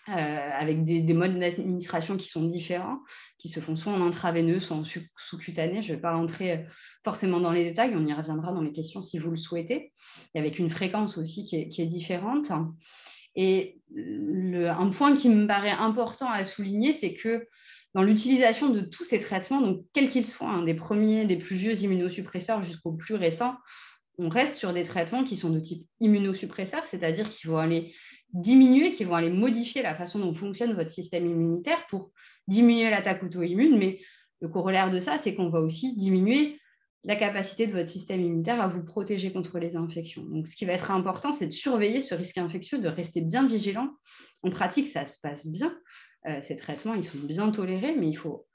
Speaker 3: avec des modes d'administration qui sont différents, qui se font soit en intraveineux, soit en sous-cutané. Je ne vais pas rentrer forcément dans les détails, on y reviendra dans les questions si vous le souhaitez, et avec une fréquence aussi qui est différente. Et un point qui me paraît important à souligner, c'est que dans l'utilisation de tous ces traitements, donc quels qu'ils soient, hein, des premiers, des plus vieux immunosuppresseurs jusqu'aux plus récents, on reste sur des traitements qui sont de type immunosuppresseur, c'est-à-dire qui vont aller diminuer, qui vont aller modifier la façon dont fonctionne votre système immunitaire pour diminuer l'attaque auto-immune. Mais le corollaire de ça, c'est qu'on va aussi diminuer la capacité de votre système immunitaire à vous protéger contre les infections. Donc, ce qui va être important, c'est de surveiller ce risque infectieux, de rester bien vigilant. En pratique, ça se passe bien. Ces traitements, ils sont bien tolérés, mais il ne faut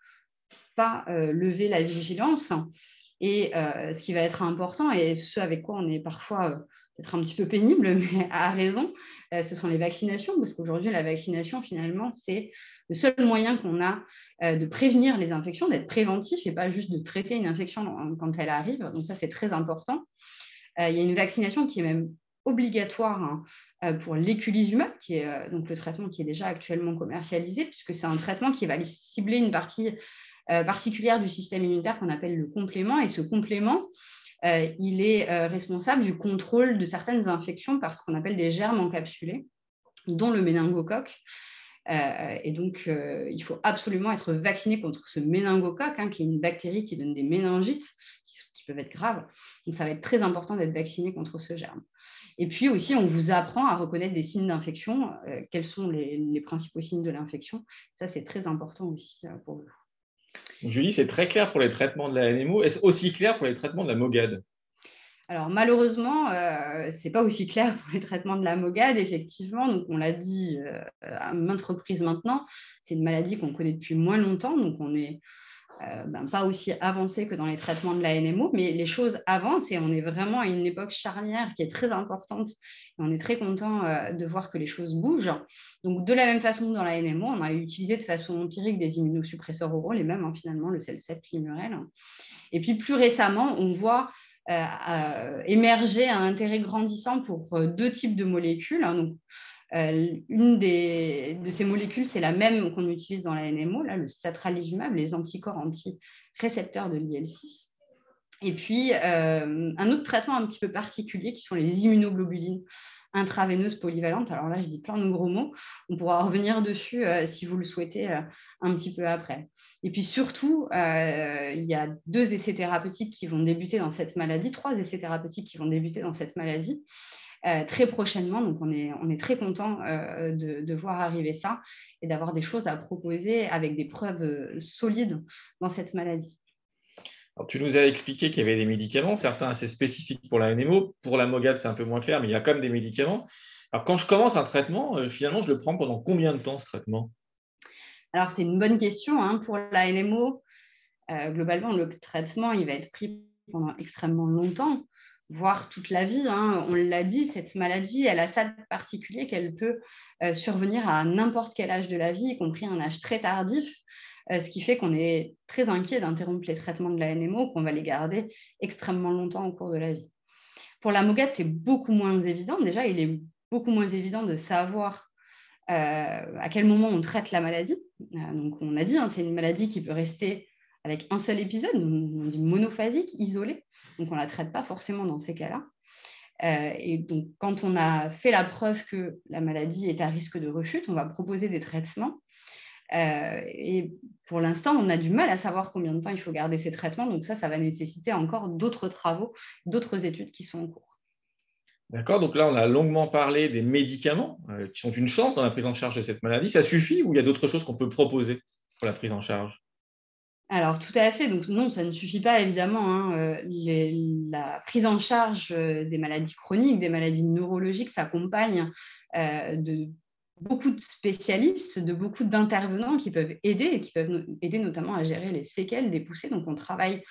Speaker 3: pas lever la vigilance. Et ce qui va être important, et ce avec quoi on est parfois peut-être un petit peu pénible, mais à raison, ce sont les vaccinations, parce qu'aujourd'hui, la vaccination, finalement, c'est le seul moyen qu'on a de prévenir les infections, d'être préventif et pas juste de traiter une infection quand elle arrive. Donc ça, c'est très important. Il y a une vaccination qui est même obligatoire pour l'éculizumab, qui est donc le traitement qui est déjà actuellement commercialisé, puisque c'est un traitement qui va cibler une partie particulière du système immunitaire qu'on appelle le complément. Et ce complément, il est responsable du contrôle de certaines infections par ce qu'on appelle des germes encapsulés, dont le méningocoque. Et donc, il faut absolument être vacciné contre ce méningocoque, qui est une bactérie qui donne des méningites, qui peuvent être graves. Donc, ça va être très important d'être vacciné contre ce germe. Et puis aussi, on vous apprend à reconnaître des signes d'infection. Quels sont les principaux signes de l'infection? Ça, c'est très important aussi pour vous.
Speaker 2: Julie, c'est très clair pour les traitements de la NMO. Est-ce aussi clair pour les traitements de la MOGAD?
Speaker 3: Alors malheureusement, ce n'est pas aussi clair pour les traitements de la MOGAD, effectivement. Donc on l'a dit à maintes reprises maintenant, c'est une maladie qu'on connaît depuis moins longtemps, donc on n'est pas aussi avancé que dans les traitements de la NMO, mais les choses avancent et on est vraiment à une époque charnière qui est très importante. Et on est très content de voir que les choses bougent. Donc de la même façon que dans la NMO, on a utilisé de façon empirique des immunosuppresseurs oraux, les mêmes finalement, le CEL7, l'Immurel. Et puis plus récemment, on voit émerger un intérêt grandissant pour deux types de molécules. Donc, une de ces molécules, c'est la même qu'on utilise dans la NMO, là, le satralizumab, les anticorps anti-récepteurs de l'IL-6. Et puis, un autre traitement un petit peu particulier qui sont les immunoglobulines intraveineuses polyvalentes. Alors là, je dis plein de gros mots. On pourra revenir dessus si vous le souhaitez un petit peu après. Et puis surtout, il y a 2 essais thérapeutiques qui vont débuter dans cette maladie, 3 essais thérapeutiques qui vont débuter dans cette maladie très prochainement. Donc, on est très content de voir arriver ça et d'avoir des choses à proposer avec des preuves solides dans cette maladie.
Speaker 2: Alors, tu nous as expliqué qu'il y avait des médicaments, certains assez spécifiques pour la NMO. Pour la MOGAD, c'est un peu moins clair, mais il y a quand même des médicaments. Alors, quand je commence un traitement, finalement, je le prends pendant combien de temps, ce traitement?
Speaker 3: Alors, c'est une bonne question. Pour la NMO, globalement, le traitement, il va être pris pendant extrêmement longtemps, voire toute la vie. On l'a dit, cette maladie, elle a ça de particulier qu'elle peut survenir à n'importe quel âge de la vie, y compris un âge très tardif. Ce qui fait qu'on est très inquiet d'interrompre les traitements de la NMO, qu'on va les garder extrêmement longtemps au cours de la vie. Pour la MOGAD, c'est beaucoup moins évident. Déjà, il est beaucoup moins évident de savoir à quel moment on traite la maladie. Donc, on a dit, c'est une maladie qui peut rester avec un seul épisode, on dit monophasique, isolé. Donc, on ne la traite pas forcément dans ces cas-là. Et donc, quand on a fait la preuve que la maladie est à risque de rechute, on va proposer des traitements. Et pour l'instant, on a du mal à savoir combien de temps il faut garder ces traitements. Donc ça va nécessiter encore d'autres travaux, d'autres études qui sont en cours.
Speaker 2: D'accord, donc là, on a longuement parlé des médicaments qui sont une chance dans la prise en charge de cette maladie. Ça suffit ou il y a d'autres choses qu'on peut proposer pour la prise en charge?
Speaker 3: Alors, tout à fait. Donc, non, ça ne suffit pas, évidemment. La prise en charge des maladies chroniques, des maladies neurologiques s'accompagne de beaucoup de spécialistes, de beaucoup d'intervenants qui peuvent aider et qui peuvent aider notamment à gérer les séquelles des poussées. Donc, on travaille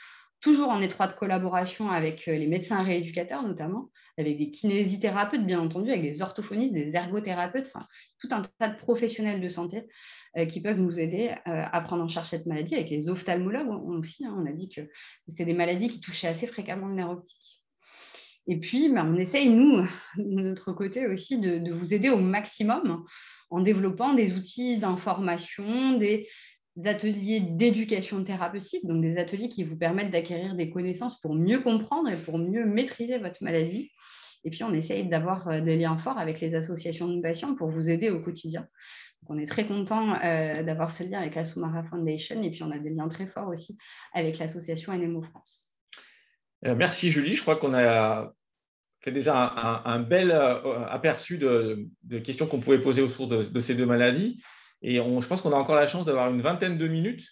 Speaker 3: toujours en étroite collaboration avec les médecins rééducateurs, notamment, avec des kinésithérapeutes, bien entendu, avec des orthophonistes, des ergothérapeutes, tout un tas de professionnels de santé qui peuvent nous aider à prendre en charge cette maladie, avec les ophtalmologues aussi. On a dit que c'était des maladies qui touchaient assez fréquemment le nerf optique. Et puis, on essaye, nous, de notre côté aussi, de vous aider au maximum en développant des outils d'information, des ateliers d'éducation thérapeutique, donc des ateliers qui vous permettent d'acquérir des connaissances pour mieux comprendre et pour mieux maîtriser votre maladie. Et puis, on essaye d'avoir des liens forts avec les associations de patients pour vous aider au quotidien. Donc, on est très content d'avoir ce lien avec la Soumara Foundation et puis on a des liens très forts aussi avec l'association NMO France.
Speaker 2: Merci Julie, je crois qu'on a fait déjà un bel aperçu de questions qu'on pouvait poser autour de ces deux maladies. Et je pense qu'on a encore la chance d'avoir une vingtaine de minutes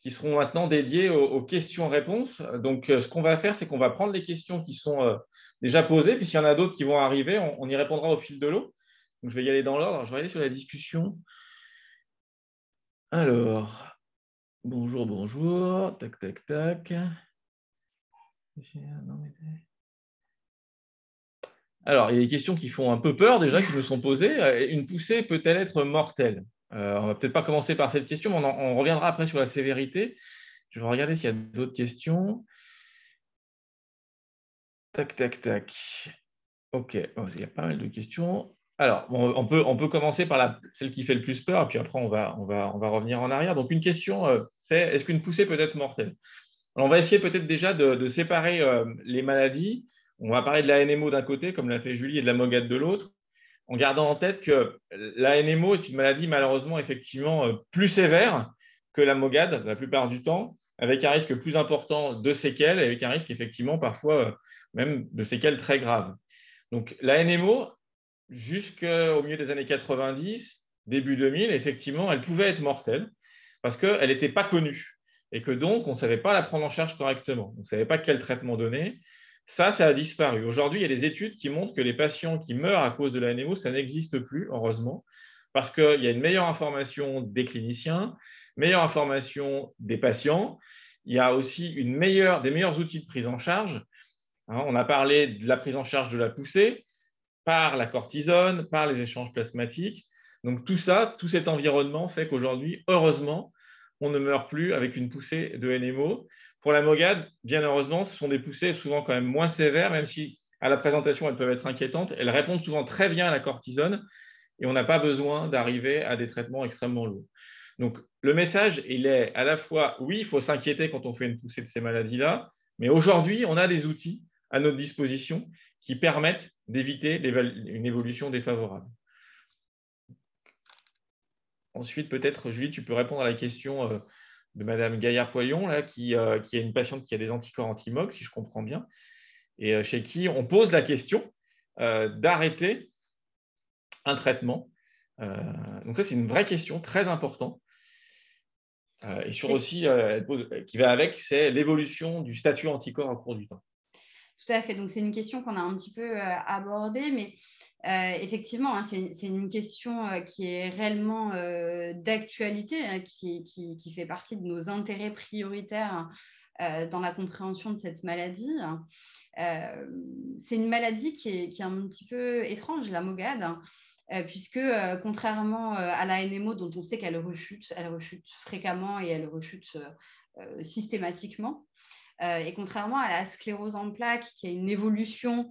Speaker 2: qui seront maintenant dédiées aux questions-réponses. Donc, ce qu'on va faire, c'est qu'on va prendre les questions qui sont déjà posées, puis s'il y en a d'autres qui vont arriver, on y répondra au fil de l'eau. Donc, je vais y aller dans l'ordre. Je vais aller sur la discussion. Alors, bonjour. Tac, tac, tac. Alors, il y a des questions qui font un peu peur déjà, qui nous sont posées. Une poussée peut-elle être mortelle? On ne va peut-être pas commencer par cette question, mais on reviendra après sur la sévérité. Je vais regarder s'il y a d'autres questions. Tac, tac, tac. Ok, bon, il y a pas mal de questions. Alors, bon, on peut commencer par celle qui fait le plus peur, et puis après, on va revenir en arrière. Donc, une question, c'est est-ce qu'une poussée peut être mortelle? Alors, on va essayer peut-être déjà de séparer les maladies. On va parler de la NMO d'un côté, comme l'a fait Julie, et de la MOGAD de l'autre, en gardant en tête que la NMO est une maladie malheureusement effectivement plus sévère que la MOGAD la plupart du temps, avec un risque plus important de séquelles, et avec un risque effectivement parfois même de séquelles très graves. Donc, la NMO, jusqu'au milieu des années 90, début 2000, effectivement, elle pouvait être mortelle parce qu'elle n'était pas connue et que donc, on ne savait pas la prendre en charge correctement. On ne savait pas quel traitement donner. Ça a disparu. Aujourd'hui, il y a des études qui montrent que les patients qui meurent à cause de la NMO, ça n'existe plus, heureusement, parce qu'il y a une meilleure information des cliniciens, meilleure information des patients. Il y a aussi des meilleurs outils de prise en charge. On a parlé de la prise en charge de la poussée par la cortisone, par les échanges plasmatiques. Donc tout ça, tout cet environnement fait qu'aujourd'hui, heureusement, on ne meurt plus avec une poussée de NMO. Pour la MOGAD, bien heureusement, ce sont des poussées souvent quand même moins sévères, même si à la présentation, elles peuvent être inquiétantes. Elles répondent souvent très bien à la cortisone et on n'a pas besoin d'arriver à des traitements extrêmement lourds. Donc, le message, il est à la fois, oui, il faut s'inquiéter quand on fait une poussée de ces maladies-là, mais aujourd'hui, on a des outils à notre disposition qui permettent d'éviter une évolution défavorable. Ensuite, peut-être, Julie, tu peux répondre à la question de Madame Gaillard-Poyon, qui est une patiente qui a des anticorps anti-MOG, si je comprends bien, et chez qui on pose la question d'arrêter un traitement. Donc ça, c'est une vraie question très importante. Et sur aussi, qui va avec, c'est l'évolution du statut anticorps au cours du temps.
Speaker 3: Tout à fait. Donc, c'est une question qu'on a un petit peu abordée, mais effectivement, hein, c'est une question qui est réellement d'actualité, hein, qui fait partie de nos intérêts prioritaires dans la compréhension de cette maladie. C'est une maladie qui est un petit peu étrange, la MOGAD, hein, puisque contrairement à la NMO, dont on sait qu'elle rechute fréquemment et elle rechute systématiquement, et contrairement à la sclérose en plaques, qui a une évolution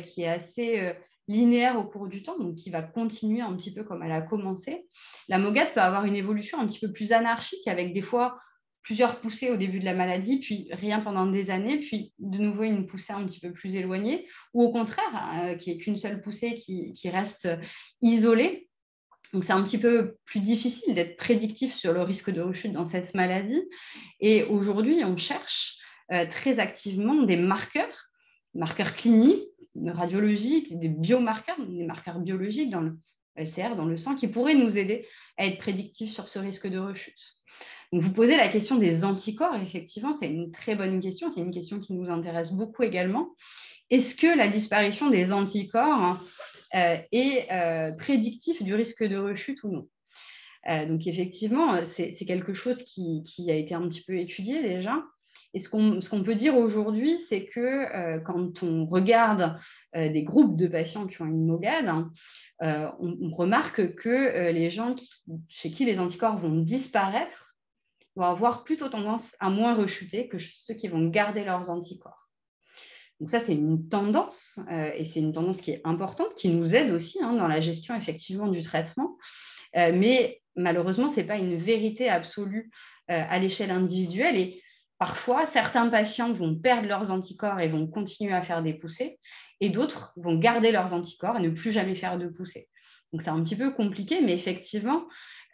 Speaker 3: qui est assez linéaire au cours du temps, donc qui va continuer un petit peu comme elle a commencé, la MOGAD peut avoir une évolution un petit peu plus anarchique, avec des fois plusieurs poussées au début de la maladie, puis rien pendant des années, puis de nouveau une poussée un petit peu plus éloignée, ou au contraire, qui n'est qu'une seule poussée qui reste isolée. Donc, c'est un petit peu plus difficile d'être prédictif sur le risque de rechute dans cette maladie. Et aujourd'hui, on cherche très activement des marqueurs cliniques, radiologiques, des biomarqueurs, des marqueurs biologiques dans le LCR, dans le sang, qui pourraient nous aider à être prédictifs sur ce risque de rechute. Donc, vous posez la question des anticorps. Effectivement, c'est une très bonne question. C'est une question qui nous intéresse beaucoup également. Est-ce que la disparition des anticorps est prédictif du risque de rechute ou non? Donc, effectivement, c'est quelque chose qui a été un petit peu étudié déjà. Et ce qu'on peut dire aujourd'hui, c'est que quand on regarde des groupes de patients qui ont une MOGAD, on remarque que les gens chez qui les anticorps vont disparaître vont avoir plutôt tendance à moins rechuter que ceux qui vont garder leurs anticorps. Donc ça, c'est une tendance, et c'est une tendance qui est importante, qui nous aide aussi dans la gestion effectivement du traitement. Mais malheureusement, ce n'est pas une vérité absolue à l'échelle individuelle. Et parfois, certains patients vont perdre leurs anticorps et vont continuer à faire des poussées, et d'autres vont garder leurs anticorps et ne plus jamais faire de poussées. Donc, c'est un petit peu compliqué, mais effectivement,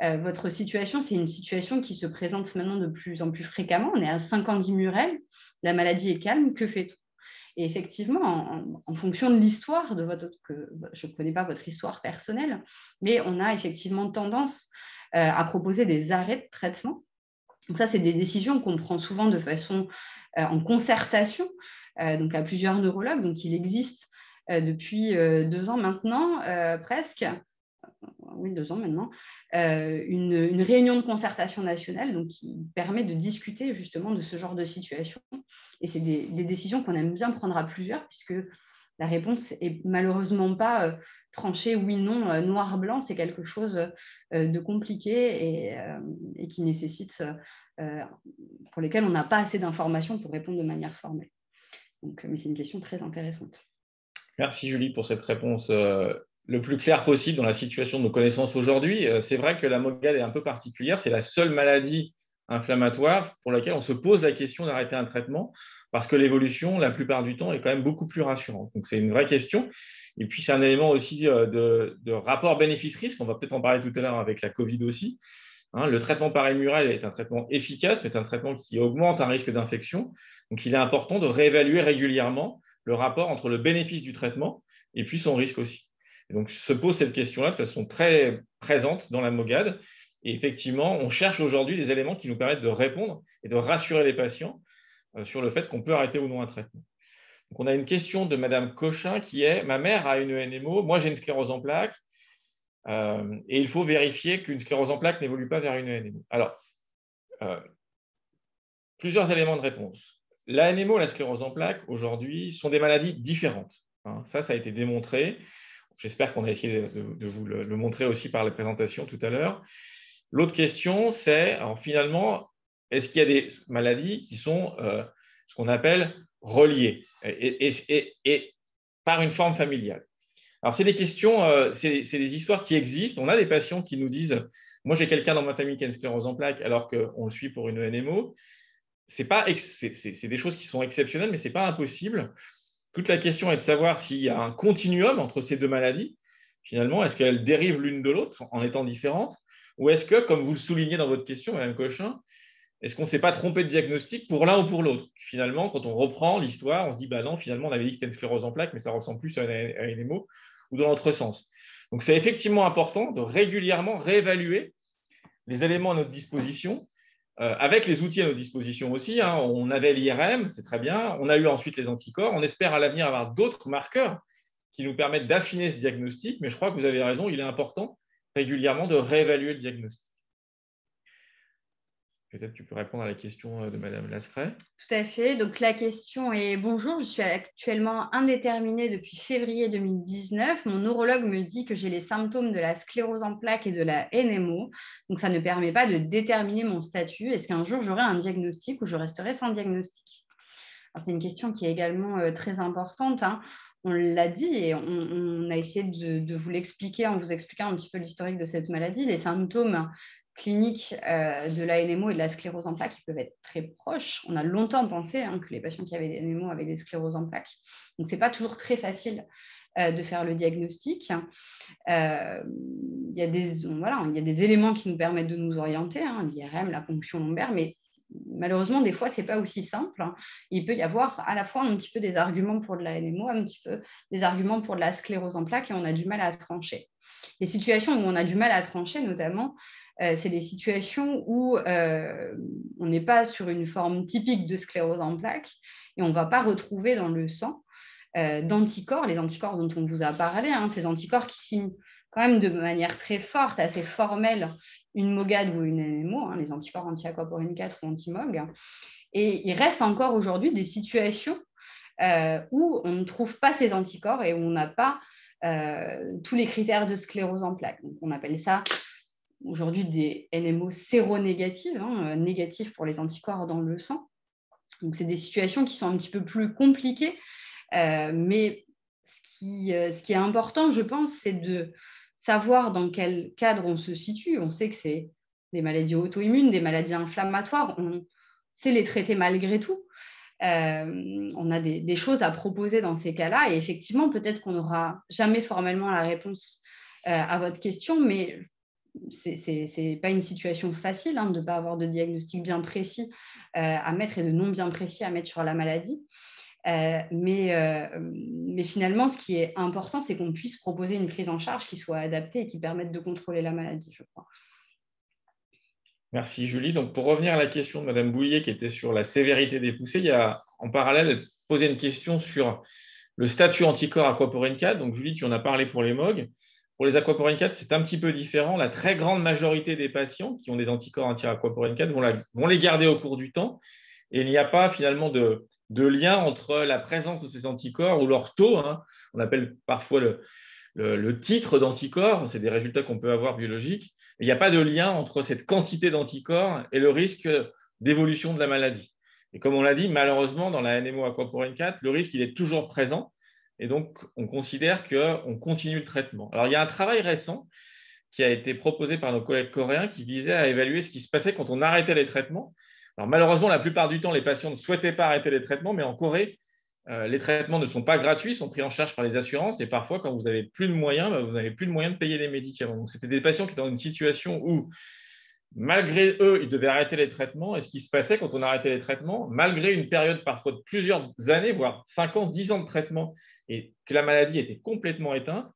Speaker 3: votre situation, c'est une situation qui se présente maintenant de plus en plus fréquemment. On est à 5 ans d'Immurel, la maladie est calme, que fait-on? Et effectivement, en fonction de l'histoire je ne connais pas votre histoire personnelle, mais on a effectivement tendance à proposer des arrêts de traitement. Donc ça, c'est des décisions qu'on prend souvent de façon en concertation, donc à plusieurs neurologues. Donc il existe depuis 2 ans maintenant, presque, oui, 2 ans maintenant, une réunion de concertation nationale donc, qui permet de discuter justement de ce genre de situation. Et c'est des décisions qu'on aime bien prendre à plusieurs, puisque la réponse n'est malheureusement pas tranchée oui, non, noir-blanc. C'est quelque chose de compliqué et qui nécessite, pour lesquels on n'a pas assez d'informations pour répondre de manière formelle. Donc, mais c'est une question très intéressante.
Speaker 2: Merci Julie pour cette réponse le plus claire possible dans la situation de nos connaissances aujourd'hui. C'est vrai que la MOGAD est un peu particulière. C'est la seule maladie inflammatoire pour laquelle on se pose la question d'arrêter un traitement parce que l'évolution, la plupart du temps, est quand même beaucoup plus rassurante. Donc, c'est une vraie question. Et puis, c'est un élément aussi de rapport bénéfice-risque. On va peut-être en parler tout à l'heure avec la COVID aussi. Le traitement par Immurel est un traitement efficace, mais c'est un traitement qui augmente un risque d'infection. Donc, il est important de réévaluer régulièrement le rapport entre le bénéfice du traitement et puis son risque aussi. Et donc, se pose cette question-là de façon très présente dans la MOGAD. Et effectivement, on cherche aujourd'hui des éléments qui nous permettent de répondre et de rassurer les patients sur le fait qu'on peut arrêter ou non un traitement. Donc, on a une question de Madame Cochin qui est « Ma mère a une NMO, moi j'ai une sclérose en plaques. Et il faut vérifier qu'une sclérose en plaques n'évolue pas vers une NMO. » Alors, plusieurs éléments de réponse. La NMO et la sclérose en plaques, aujourd'hui, sont des maladies différentes. Ça a été démontré. J'espère qu'on a essayé de vous le montrer aussi par la présentation tout à l'heure. L'autre question, c'est finalement, est-ce qu'il y a des maladies qui sont ce qu'on appelle reliées et par une forme familiale? Alors, c'est des questions, c'est des histoires qui existent. On a des patients qui nous disent « Moi, j'ai quelqu'un dans ma famille qui a une sclérose en plaques alors qu'on le suit pour une NMO. » C'est des choses qui sont exceptionnelles, mais ce n'est pas impossible. Toute la question est de savoir s'il y a un continuum entre ces deux maladies. Finalement, est-ce qu'elles dérivent l'une de l'autre en étant différentes? Ou est-ce que, comme vous le soulignez dans votre question, Mme Cochin, est-ce qu'on ne s'est pas trompé de diagnostic pour l'un ou pour l'autre? Finalement, quand on reprend l'histoire, on se dit bah non, finalement, on avait dit que c'était une sclérose en plaques, mais ça ressemble plus à une NMO, ou dans l'autre sens. Donc, c'est effectivement important de régulièrement réévaluer les éléments à notre disposition, avec les outils à notre disposition aussi. On avait l'IRM, c'est très bien. On a eu ensuite les anticorps. On espère à l'avenir avoir d'autres marqueurs qui nous permettent d'affiner ce diagnostic. Mais je crois que vous avez raison, il est important régulièrement de réévaluer le diagnostic. Peut-être tu peux répondre à la question de Madame Lascret.
Speaker 3: Tout à fait. Donc, la question est « Bonjour, je suis actuellement indéterminée depuis février 2019. Mon neurologue me dit que j'ai les symptômes de la sclérose en plaques et de la NMO. Donc, ça ne permet pas de déterminer mon statut. Est-ce qu'un jour, j'aurai un diagnostic ou je resterai sans diagnostic ?» C'est une question qui est également très importante. On l'a dit et on a essayé de vous l'expliquer en vous expliquant un petit peu l'historique de cette maladie. Les symptômes cliniques de la NMO et de la sclérose en plaques qui peuvent être très proches. On a longtemps pensé que les patients qui avaient des NMO avaient des scléroses en plaques. Donc, ce n'est pas toujours très facile de faire le diagnostic. Il y a des éléments qui nous permettent de nous orienter, l'IRM, la ponction lombaire, mais malheureusement, des fois, ce n'est pas aussi simple. Il peut y avoir à la fois un petit peu des arguments pour de la NMO, un petit peu des arguments pour de la sclérose en plaques et on a du mal à trancher. Les situations où on a du mal à trancher, notamment, c'est les situations où on n'est pas sur une forme typique de sclérose en plaques et on ne va pas retrouver dans le sang d'anticorps, les anticorps dont on vous a parlé, ces anticorps qui signent quand même de manière très forte, assez formelle, une MOGAD ou une NMO, les anticorps anti-aquaporine 4 ou anti-MOG. Et il reste encore aujourd'hui des situations où on ne trouve pas ces anticorps et où on n'a pas tous les critères de sclérose en plaques. Donc, on appelle ça aujourd'hui des NMO séronégatives, négatives pour les anticorps dans le sang. Donc, c'est des situations qui sont un petit peu plus compliquées, mais ce qui est important, je pense, c'est de savoir dans quel cadre on se situe. On sait que c'est des maladies auto-immunes, des maladies inflammatoires, on sait les traiter malgré tout. On a des choses à proposer dans ces cas-là et effectivement, peut-être qu'on n'aura jamais formellement la réponse à votre question, mais ce n'est pas une situation facile de ne pas avoir de diagnostic bien précis à mettre et de non bien précis à mettre sur la maladie. Mais finalement, ce qui est important, c'est qu'on puisse proposer une prise en charge qui soit adaptée et qui permette de contrôler la maladie, je crois.
Speaker 2: Merci Julie. Donc, pour revenir à la question de Mme Bouillet qui était sur la sévérité des poussées, il y a en parallèle posé une question sur le statut anticorps aquaporine 4. Donc, Julie, tu en as parlé pour les MOG. Pour les aquaporine 4, c'est un petit peu différent. La très grande majorité des patients qui ont des anticorps anti-aquaporine 4 vont les garder au cours du temps. Et il n'y a pas finalement de lien entre la présence de ces anticorps ou leur taux. On appelle parfois le titre d'anticorps. C'est des résultats qu'on peut avoir biologiques. Il n'y a pas de lien entre cette quantité d'anticorps et le risque d'évolution de la maladie. Et comme on l'a dit, malheureusement, dans la NMO aquaporine 4, le risque il est toujours présent. Et donc, on considère qu'on continue le traitement. Alors, il y a un travail récent qui a été proposé par nos collègues coréens qui visait à évaluer ce qui se passait quand on arrêtait les traitements. Alors, malheureusement, la plupart du temps, les patients ne souhaitaient pas arrêter les traitements, mais en Corée, les traitements ne sont pas gratuits, sont pris en charge par les assurances. Et parfois, quand vous n'avez plus de moyens, vous n'avez plus de moyens de payer les médicaments. Donc, c'était des patients qui étaient dans une situation où, malgré eux, ils devaient arrêter les traitements. Et ce qui se passait quand on arrêtait les traitements, malgré une période parfois de plusieurs années, voire 5 ans, 10 ans de traitement, et que la maladie était complètement éteinte,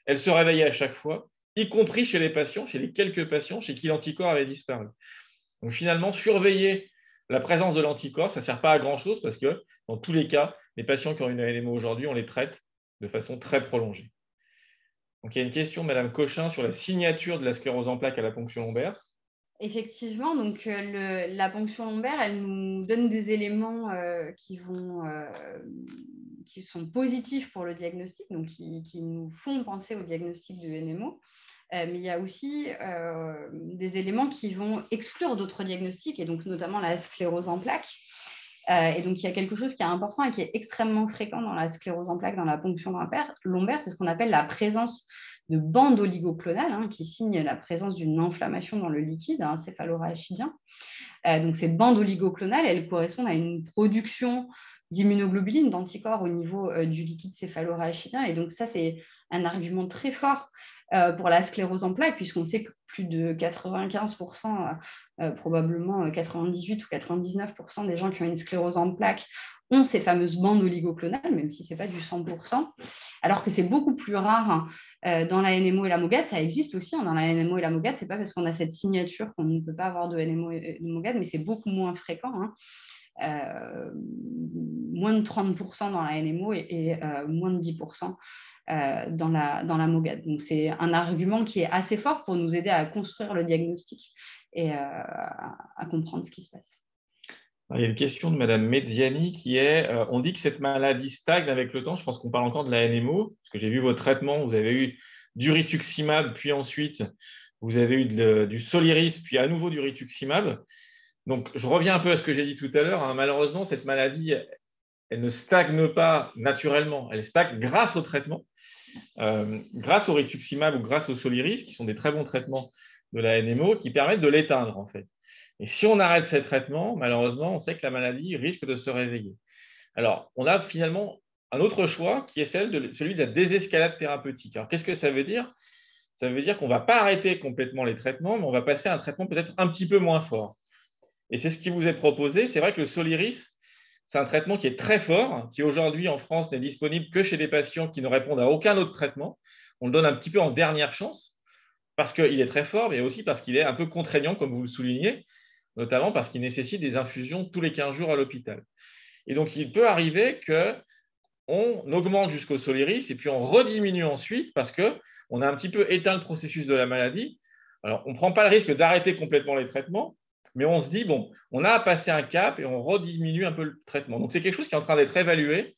Speaker 2: elle se réveillait à chaque fois, y compris chez les patients, chez les quelques patients chez qui l'anticorps avait disparu. Donc finalement, surveiller la présence de l'anticorps, ça ne sert pas à grand-chose parce que dans tous les cas, les patients qui ont une ANMO aujourd'hui, on les traite de façon très prolongée. Donc il y a une question, Madame Cochin, sur la signature de la sclérose en plaques à la ponction lombaire.
Speaker 3: Effectivement, donc la ponction lombaire, elle nous donne des éléments qui sont positifs pour le diagnostic, donc qui nous font penser au diagnostic du NMO. Mais il y a aussi des éléments qui vont exclure d'autres diagnostics, et donc notamment la sclérose en plaques. Et donc, il y a quelque chose qui est important et qui est extrêmement fréquent dans la sclérose en plaques, dans la ponction lombaire, c'est ce qu'on appelle la présence de bandes oligoclonales, qui signent la présence d'une inflammation dans le liquide céphalorachidien. Donc, ces bandes oligoclonales, elles correspondent à une production d'immunoglobuline, d'anticorps au niveau du liquide céphalorachidien. Et donc, ça, c'est un argument très fort pour la sclérose en plaques, puisqu'on sait que plus de 95%, probablement 98 ou 99% des gens qui ont une sclérose en plaques ont ces fameuses bandes oligoclonales, même si ce n'est pas du 100%, alors que c'est beaucoup plus rare dans la NMO et la MOGAD. Ça existe aussi dans la NMO et la MOGAD, ce n'est pas parce qu'on a cette signature qu'on ne peut pas avoir de NMO et de MOGAD, mais c'est beaucoup moins fréquent. Moins de 30% dans la NMO et moins de 10% dans la MOGAD. Donc, c'est un argument qui est assez fort pour nous aider à construire le diagnostic et à comprendre ce qui se passe.
Speaker 2: Il y a une question de Madame Mediani qui est on dit que cette maladie stagne avec le temps. Je pense qu'on parle encore de la NMO, parce que j'ai vu votre traitement. Vous avez eu du rituximab, puis ensuite, vous avez eu du Soliris, puis à nouveau du rituximab. Donc, je reviens un peu à ce que j'ai dit tout à l'heure. Malheureusement, cette maladie, elle ne stagne pas naturellement. Elle stagne grâce au traitement, grâce au rituximab ou grâce au Soliris, qui sont des très bons traitements de la NMO, qui permettent de l'éteindre, en fait. Et si on arrête ces traitements, malheureusement, on sait que la maladie risque de se réveiller. Alors, on a finalement un autre choix qui est celui de la désescalade thérapeutique. Alors, qu'est-ce que ça veut dire? Ça veut dire qu'on ne va pas arrêter complètement les traitements, mais on va passer à un traitement peut-être un petit peu moins fort. Et c'est ce qui vous est proposé. C'est vrai que le Soliris, c'est un traitement qui est très fort, qui aujourd'hui en France n'est disponible que chez des patients qui ne répondent à aucun autre traitement. On le donne un petit peu en dernière chance parce qu'il est très fort, mais aussi parce qu'il est un peu contraignant, comme vous le soulignez, notamment parce qu'il nécessite des infusions tous les 15 jours à l'hôpital. Et donc, il peut arriver qu'on augmente jusqu'au Soliris et puis on rediminue ensuite parce qu'on a un petit peu éteint le processus de la maladie. Alors, on ne prend pas le risque d'arrêter complètement les traitements, mais on se dit, bon, on a passé un cap et on rediminue un peu le traitement. Donc, c'est quelque chose qui est en train d'être évalué.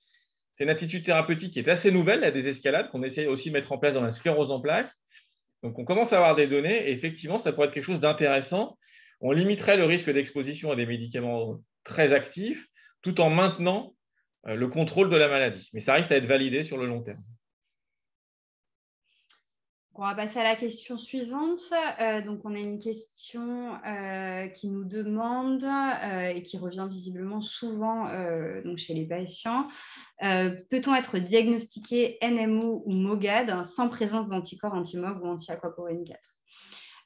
Speaker 2: C'est une attitude thérapeutique qui est assez nouvelle, la désescalade, qu'on essaie aussi de mettre en place dans la sclérose en plaques. Donc, on commence à avoir des données et effectivement, ça pourrait être quelque chose d'intéressant. On limiterait le risque d'exposition à des médicaments très actifs tout en maintenant le contrôle de la maladie. Mais ça risque à être validé sur le long terme.
Speaker 3: On va passer à la question suivante. Donc, on a une question qui nous demande et qui revient visiblement souvent donc chez les patients. Peut-on être diagnostiqué NMO ou MOGAD sans présence d'anticorps anti-MOG ou anti-aquaporine 4 ?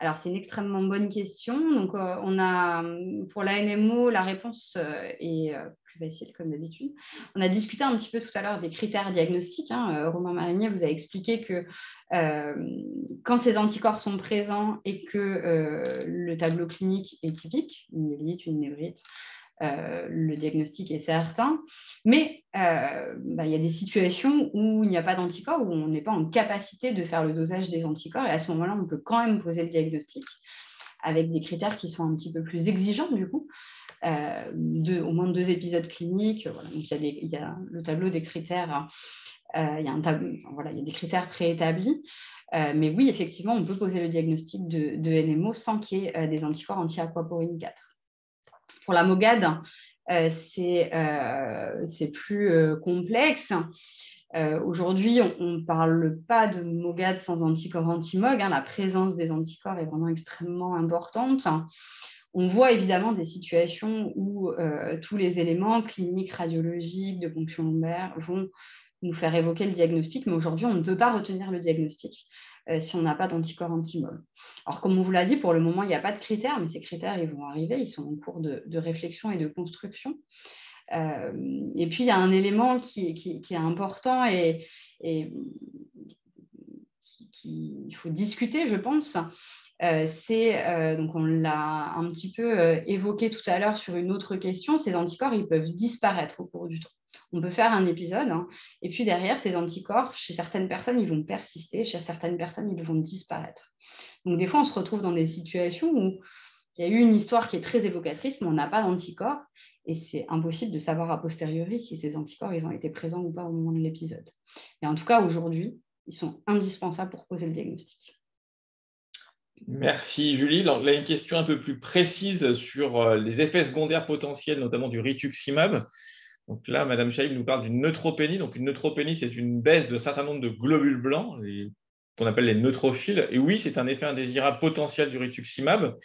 Speaker 3: Alors, c'est une extrêmement bonne question. Donc, on a, pour la NMO, la réponse est plus facile, comme d'habitude. On a discuté un petit peu tout à l'heure des critères diagnostiques. Romain Marinier vous a expliqué que quand ces anticorps sont présents et que le tableau clinique est typique, une myélite, une névrite, le diagnostic est certain, mais il y a des situations où il n'y a pas d'anticorps, où on n'est pas en capacité de faire le dosage des anticorps, et à ce moment-là, on peut quand même poser le diagnostic avec des critères qui sont un petit peu plus exigeants, du coup, au moins 2 épisodes cliniques. Voilà. Donc, il y a le tableau des critères, il y a des critères préétablis. Mais oui, effectivement, on peut poser le diagnostic de NMO sans qu'il y ait des anticorps anti-aquaporine 4. Pour la MOGAD, c'est plus complexe. Aujourd'hui, on ne parle pas de MOGAD sans anticorps anti-MOG. La présence des anticorps est vraiment extrêmement importante. On voit évidemment des situations où tous les éléments cliniques, radiologiques, de ponction lombaire vont nous faire évoquer le diagnostic, mais aujourd'hui, on ne peut pas retenir le diagnostic si on n'a pas d'anticorps anti-MOG. Alors, comme on vous l'a dit, pour le moment, il n'y a pas de critères, mais ces critères, ils vont arriver, ils sont en cours de réflexion et de construction. Et puis, il y a un élément qui est important et qu'il faut discuter, je pense. Donc on l'a un petit peu évoqué tout à l'heure sur une autre question, ces anticorps, ils peuvent disparaître au cours du temps. On peut faire un épisode, et puis derrière, ces anticorps, chez certaines personnes, ils vont persister, chez certaines personnes, ils vont disparaître. Donc des fois, on se retrouve dans des situations où il y a eu une histoire qui est très évocatrice, mais on n'a pas d'anticorps, et c'est impossible de savoir a posteriori si ces anticorps, ils ont été présents ou pas au moment de l'épisode. Et en tout cas, aujourd'hui, ils sont indispensables pour poser le diagnostic.
Speaker 2: Merci Julie. Alors, là, une question un peu plus précise sur les effets secondaires potentiels, notamment du rituximab. Donc là, Madame Chaïb nous parle d'une neutropénie. Donc une neutropénie, c'est une baisse d'un certain nombre de globules blancs, qu'on appelle les neutrophiles. Et oui, c'est un effet indésirable potentiel du rituximab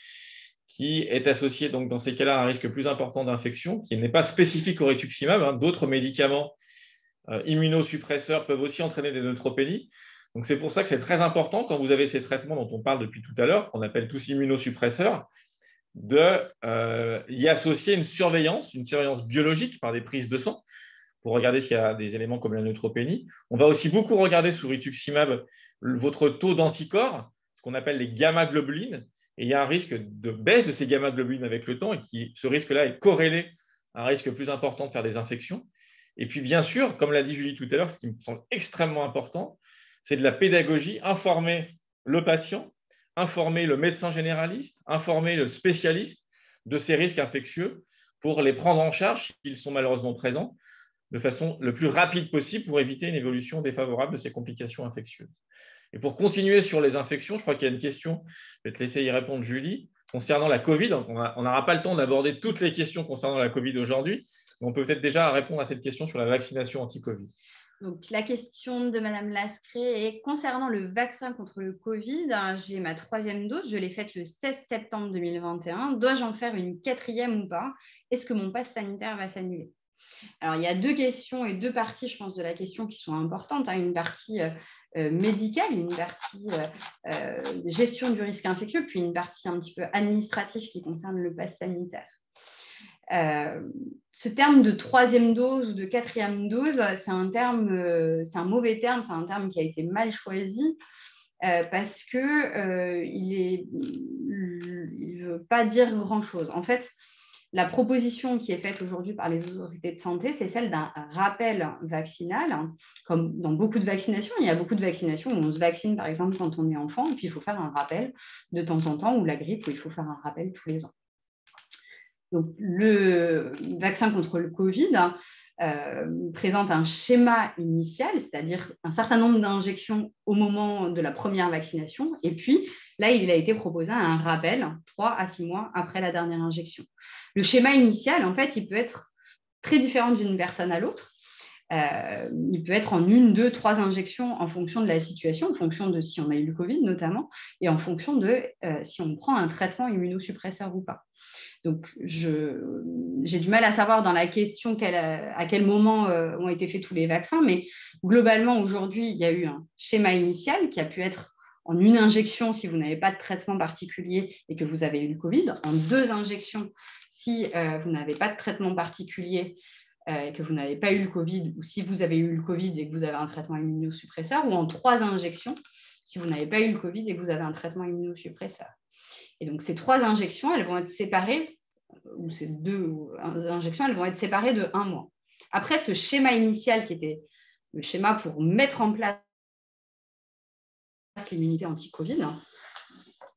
Speaker 2: qui est associé donc dans ces cas-là à un risque plus important d'infection, qui n'est pas spécifique au rituximab. D'autres médicaments immunosuppresseurs peuvent aussi entraîner des neutropénies. Donc, c'est pour ça que c'est très important, quand vous avez ces traitements dont on parle depuis tout à l'heure, qu'on appelle tous immunosuppresseurs, d'y associer une surveillance biologique par des prises de sang pour regarder s'il y a des éléments comme la neutropénie. On va aussi beaucoup regarder sous rituximab votre taux d'anticorps, ce qu'on appelle les gamma-globulines, et il y a un risque de baisse de ces gamma-globulines avec le temps, et ce risque-là est corrélé à un risque plus important de faire des infections. Et puis, bien sûr, comme l'a dit Julie tout à l'heure, ce qui me semble extrêmement important, c'est de la pédagogie, informer le patient, informer le médecin généraliste, informer le spécialiste de ces risques infectieux pour les prendre en charge s'ils sont malheureusement présents de façon le plus rapide possible pour éviter une évolution défavorable de ces complications infectieuses. Et pour continuer sur les infections, je crois qu'il y a une question, je vais te laisser y répondre Julie, concernant la Covid. On n'aura pas le temps d'aborder toutes les questions concernant la Covid aujourd'hui, mais on peut peut-être déjà répondre à cette question sur la vaccination anti-Covid.
Speaker 3: Donc, la question de Madame Lascré est concernant le vaccin contre le Covid. J'ai ma 3e dose, je l'ai faite le 16 septembre 2021. Dois-je en faire une 4e ou pas? Est-ce que mon pass sanitaire va s'annuler? Alors, il y a 2 questions et 2 parties, je pense, de la question qui sont importantes. Une partie médicale, une partie gestion du risque infectieux, puis une partie un petit peu administrative qui concerne le pass sanitaire. Ce terme de 3e dose ou de 4e dose, c'est un mauvais terme, c'est un terme qui a été mal choisi parce qu'il ne veut pas dire grand-chose. En fait, la proposition qui est faite aujourd'hui par les autorités de santé, c'est celle d'un rappel vaccinal. Comme dans beaucoup de vaccinations, il y a beaucoup de vaccinations où on se vaccine, par exemple, quand on est enfant, et puis il faut faire un rappel de temps en temps, ou la grippe, où il faut faire un rappel tous les ans. Donc, le vaccin contre le Covid présente un schéma initial, c'est-à-dire un certain nombre d'injections au moment de la première vaccination. Et puis, là, il a été proposé un rappel 3 à 6 mois après la dernière injection. Le schéma initial, en fait, il peut être très différent d'une personne à l'autre. Il peut être en 1, 2, 3 injections en fonction de la situation, en fonction de si on a eu le Covid notamment, et en fonction de si on prend un traitement immunosuppresseur ou pas. Donc, j'ai du mal à savoir dans la question à quel moment ont été faits tous les vaccins, mais globalement, aujourd'hui, il y a eu un schéma initial qui a pu être en 1 injection si vous n'avez pas de traitement particulier et que vous avez eu le Covid, en 2 injections si vous n'avez pas de traitement particulier et que vous n'avez pas eu le Covid, ou si vous avez eu le Covid et que vous avez un traitement immunosuppresseur, ou en 3 injections si vous n'avez pas eu le Covid et que vous avez un traitement immunosuppresseur. Et donc, ces 3 injections, elles vont être séparées, ou ces 2 injections, elles vont être séparées de 1 mois. Après, ce schéma initial qui était le schéma pour mettre en place l'immunité anti-Covid,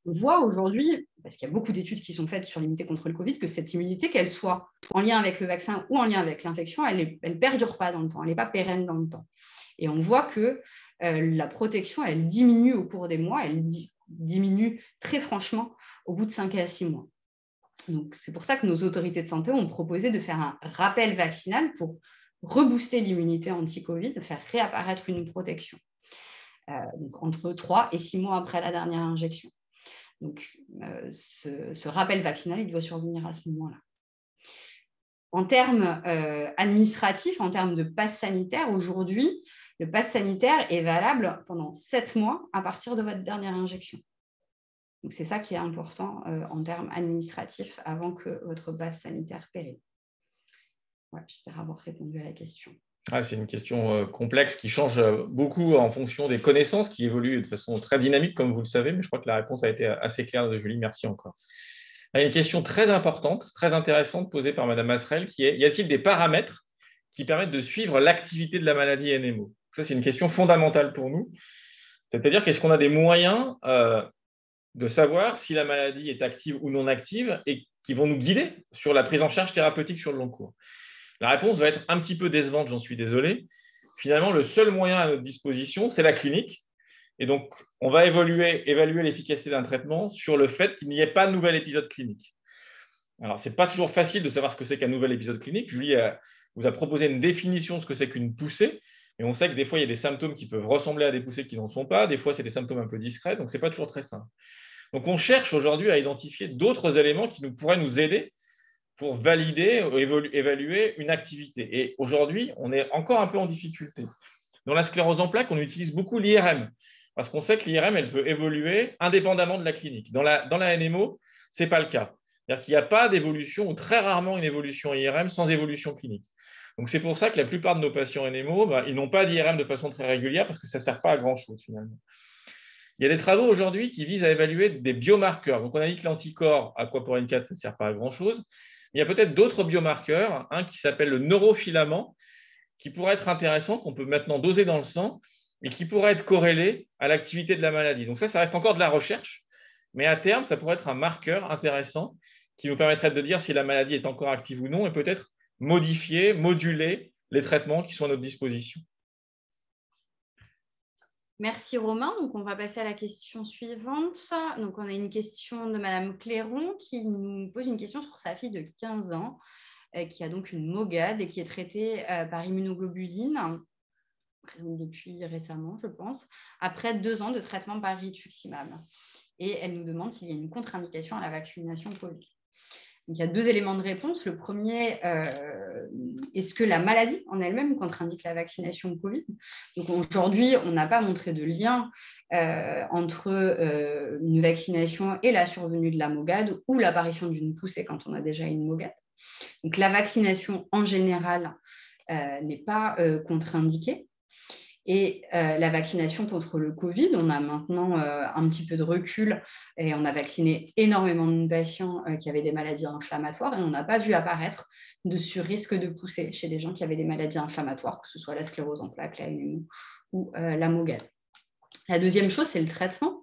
Speaker 3: on voit aujourd'hui, parce qu'il y a beaucoup d'études qui sont faites sur l'immunité contre le Covid, que cette immunité, qu'elle soit en lien avec le vaccin ou en lien avec l'infection, elle ne perdure pas dans le temps, elle n'est pas pérenne dans le temps. Et on voit que la protection, elle diminue au cours des mois, elle diminue très franchement au bout de 5 à 6 mois. Donc, c'est pour ça que nos autorités de santé ont proposé de faire un rappel vaccinal pour rebooster l'immunité anti-Covid, faire réapparaître une protection. Donc entre 3 et 6 mois après la dernière injection. Donc, ce rappel vaccinal, il doit survenir à ce moment-là. En termes administratifs, en termes de passe sanitaire, aujourd'hui, le passe sanitaire est valable pendant 7 mois à partir de votre dernière injection. Donc, c'est ça qui est important en termes administratifs avant que votre passe sanitaire périme. Ouais, j'espère avoir répondu à la question.
Speaker 2: C'est une question complexe qui change beaucoup en fonction des connaissances, qui évoluent de façon très dynamique, comme vous le savez, mais je crois que la réponse a été assez claire de Julie. Merci encore. Il y a une question très importante, très intéressante posée par Mme Masrel, qui est: y a-t-il des paramètres qui permettent de suivre l'activité de la maladie NMO? Ça, c'est une question fondamentale pour nous. C'est-à-dire, qu'est-ce qu'on a des moyens de savoir si la maladie est active ou non active et qui vont nous guider sur la prise en charge thérapeutique sur le long cours? La réponse va être un petit peu décevante, j'en suis désolé. Finalement, le seul moyen à notre disposition, c'est la clinique. Et donc, on va évaluer l'efficacité d'un traitement sur le fait qu'il n'y ait pas de nouvel épisode clinique. Alors, ce n'est pas toujours facile de savoir ce que c'est qu'un nouvel épisode clinique. Julie vous a proposé une définition de ce que c'est qu'une poussée. Et on sait que des fois, il y a des symptômes qui peuvent ressembler à des poussées qui n'en sont pas. Des fois, c'est des symptômes un peu discrets. Donc, ce n'est pas toujours très simple. Donc, on cherche aujourd'hui à identifier d'autres éléments qui pourraient nous aider pour valider ou évaluer une activité. Et aujourd'hui, on est encore un peu en difficulté. Dans la sclérose en plaques, on utilise beaucoup l'IRM, parce qu'on sait que l'IRM, elle peut évoluer indépendamment de la clinique. Dans la NMO, ce n'est pas le cas. C'est-à-dire qu'il n'y a pas d'évolution, ou très rarement une évolution IRM sans évolution clinique. Donc, c'est pour ça que la plupart de nos patients NMO, ils n'ont pas d'IRM de façon très régulière, parce que ça ne sert pas à grand-chose, finalement. Il y a des travaux aujourd'hui qui visent à évaluer des biomarqueurs. Donc, on a dit que l'anticorps aquaporine 4, ça ne sert pas à grand-chose. Il y a peut-être d'autres biomarqueurs, un qui s'appelle le neurofilament, qui pourrait être intéressant, qu'on peut maintenant doser dans le sang et qui pourrait être corrélé à l'activité de la maladie. Donc ça reste encore de la recherche, mais à terme, ça pourrait être un marqueur intéressant qui nous permettrait de dire si la maladie est encore active ou non et peut-être modifier, moduler les traitements qui sont à notre disposition.
Speaker 3: Merci Romain. Donc, on va passer à la question suivante. Donc, on a une question de Madame Clairon qui nous pose une question sur sa fille de 15 ans qui a donc une MOGAD et qui est traitée par immunoglobuline depuis récemment, je pense, après 2 ans de traitement par rituximab. Et elle nous demande s'il y a une contre-indication à la vaccination Covid. Donc, il y a 2 éléments de réponse. Le premier, est-ce que la maladie en elle-même contre-indique la vaccination Covid? Donc aujourd'hui, on n'a pas montré de lien entre une vaccination et la survenue de la MOGAD ou l'apparition d'une poussée quand on a déjà une MOGAD. Donc la vaccination en général n'est pas contre-indiquée. Et la vaccination contre le Covid, on a maintenant un petit peu de recul et on a vacciné énormément de patients qui avaient des maladies inflammatoires et on n'a pas vu apparaître de surrisque de poussée chez des gens qui avaient des maladies inflammatoires, que ce soit la sclérose en plaques, la NMO ou la MOGAD. La deuxième chose, c'est le traitement.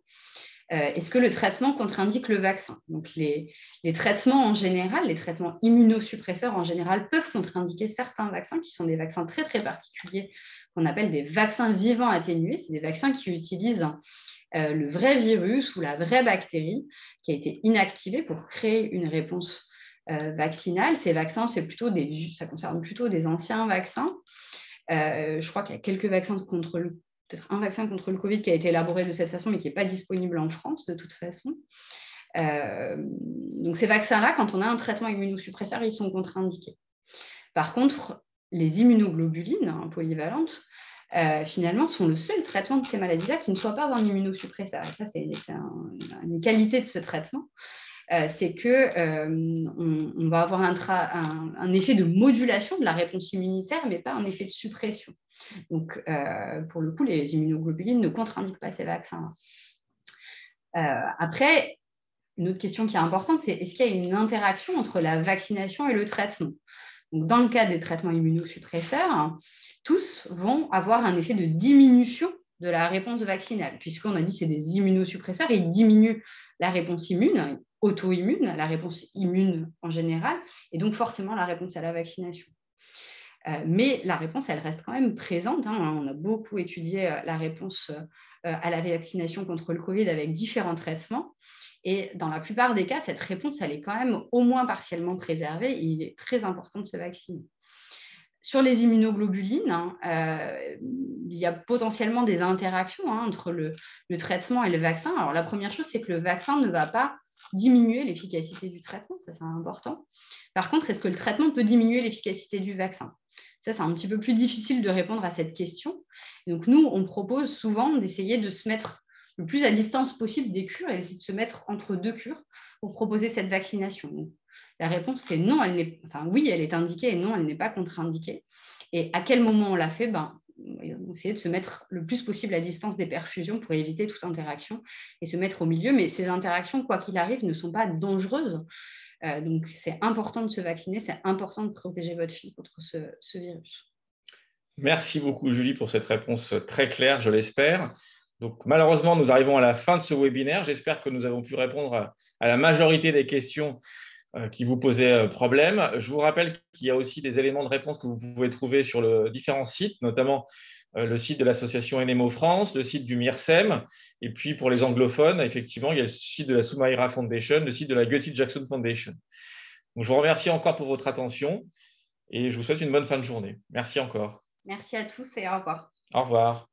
Speaker 3: Est-ce que le traitement contre-indique le vaccin? Donc, les traitements en général, les traitements immunosuppresseurs en général peuvent contre-indiquer certains vaccins qui sont des vaccins très, très particuliers qu'on appelle des vaccins vivants atténués. C'est des vaccins qui utilisent le vrai virus ou la vraie bactérie qui a été inactivée pour créer une réponse vaccinale. Ces vaccins, ça concerne plutôt des anciens vaccins. Je crois qu'il y a quelques vaccins peut-être un vaccin contre le Covid qui a été élaboré de cette façon, mais qui n'est pas disponible en France de toute façon. Donc ces vaccins-là, quand on a un traitement immunosuppresseur, ils sont contre-indiqués. Par contre, les immunoglobulines polyvalentes, finalement, sont le seul traitement de ces maladies-là qui ne soit pas un immunosuppresseur. Et ça, c'est une qualité de ce traitement. C'est qu'on va avoir un effet de modulation de la réponse immunitaire, mais pas un effet de suppression. Donc, pour le coup, les immunoglobulines ne contre-indiquent pas ces vaccins. Après, une autre question qui est importante, c'est est-ce qu'il y a une interaction entre la vaccination et le traitement? Donc, dans le cas des traitements immunosuppresseurs, tous vont avoir un effet de diminution de la réponse vaccinale, puisqu'on a dit que c'est des immunosuppresseurs et ils diminuent la réponse immune, auto-immune, la réponse immune en général, et donc forcément la réponse à la vaccination. Mais la réponse, elle reste quand même présente. On a beaucoup étudié la réponse à la vaccination contre le Covid avec différents traitements. Et dans la plupart des cas, cette réponse, elle est quand même au moins partiellement préservée. Et il est très important de se vacciner. Sur les immunoglobulines, il y a potentiellement des interactions entre le traitement et le vaccin. Alors, la première chose, c'est que le vaccin ne va pas diminuer l'efficacité du traitement, ça c'est important. Par contre, est-ce que le traitement peut diminuer l'efficacité du vaccin? Ça, c'est un petit peu plus difficile de répondre à cette question. Donc, nous, on propose souvent d'essayer de se mettre le plus à distance possible des cures et d'essayer de se mettre entre deux cures pour proposer cette vaccination. Donc, la réponse, c'est non, oui, elle est indiquée et non, elle n'est pas contre-indiquée. Et à quel moment on l'a fait? Essayer de se mettre le plus possible à distance des perfusions pour éviter toute interaction et se mettre au milieu. Mais ces interactions, quoi qu'il arrive, ne sont pas dangereuses. Donc, c'est important de se vacciner, c'est important de protéger votre fille contre ce virus.
Speaker 2: Merci beaucoup, Julie, pour cette réponse très claire, je l'espère. Donc, malheureusement, nous arrivons à la fin de ce webinaire. J'espère que nous avons pu répondre à la majorité des questions qui vous posaient problème. Je vous rappelle qu'il y a aussi des éléments de réponse que vous pouvez trouver sur différents sites, notamment le site de l'association NMO France, le site du MIRSEM, et puis pour les anglophones, effectivement, il y a le site de la Soumaïra Foundation, le site de la Gutty Jackson Foundation. Donc, je vous remercie encore pour votre attention et je vous souhaite une bonne fin de journée. Merci encore.
Speaker 3: Merci à tous et au revoir.
Speaker 2: Au revoir.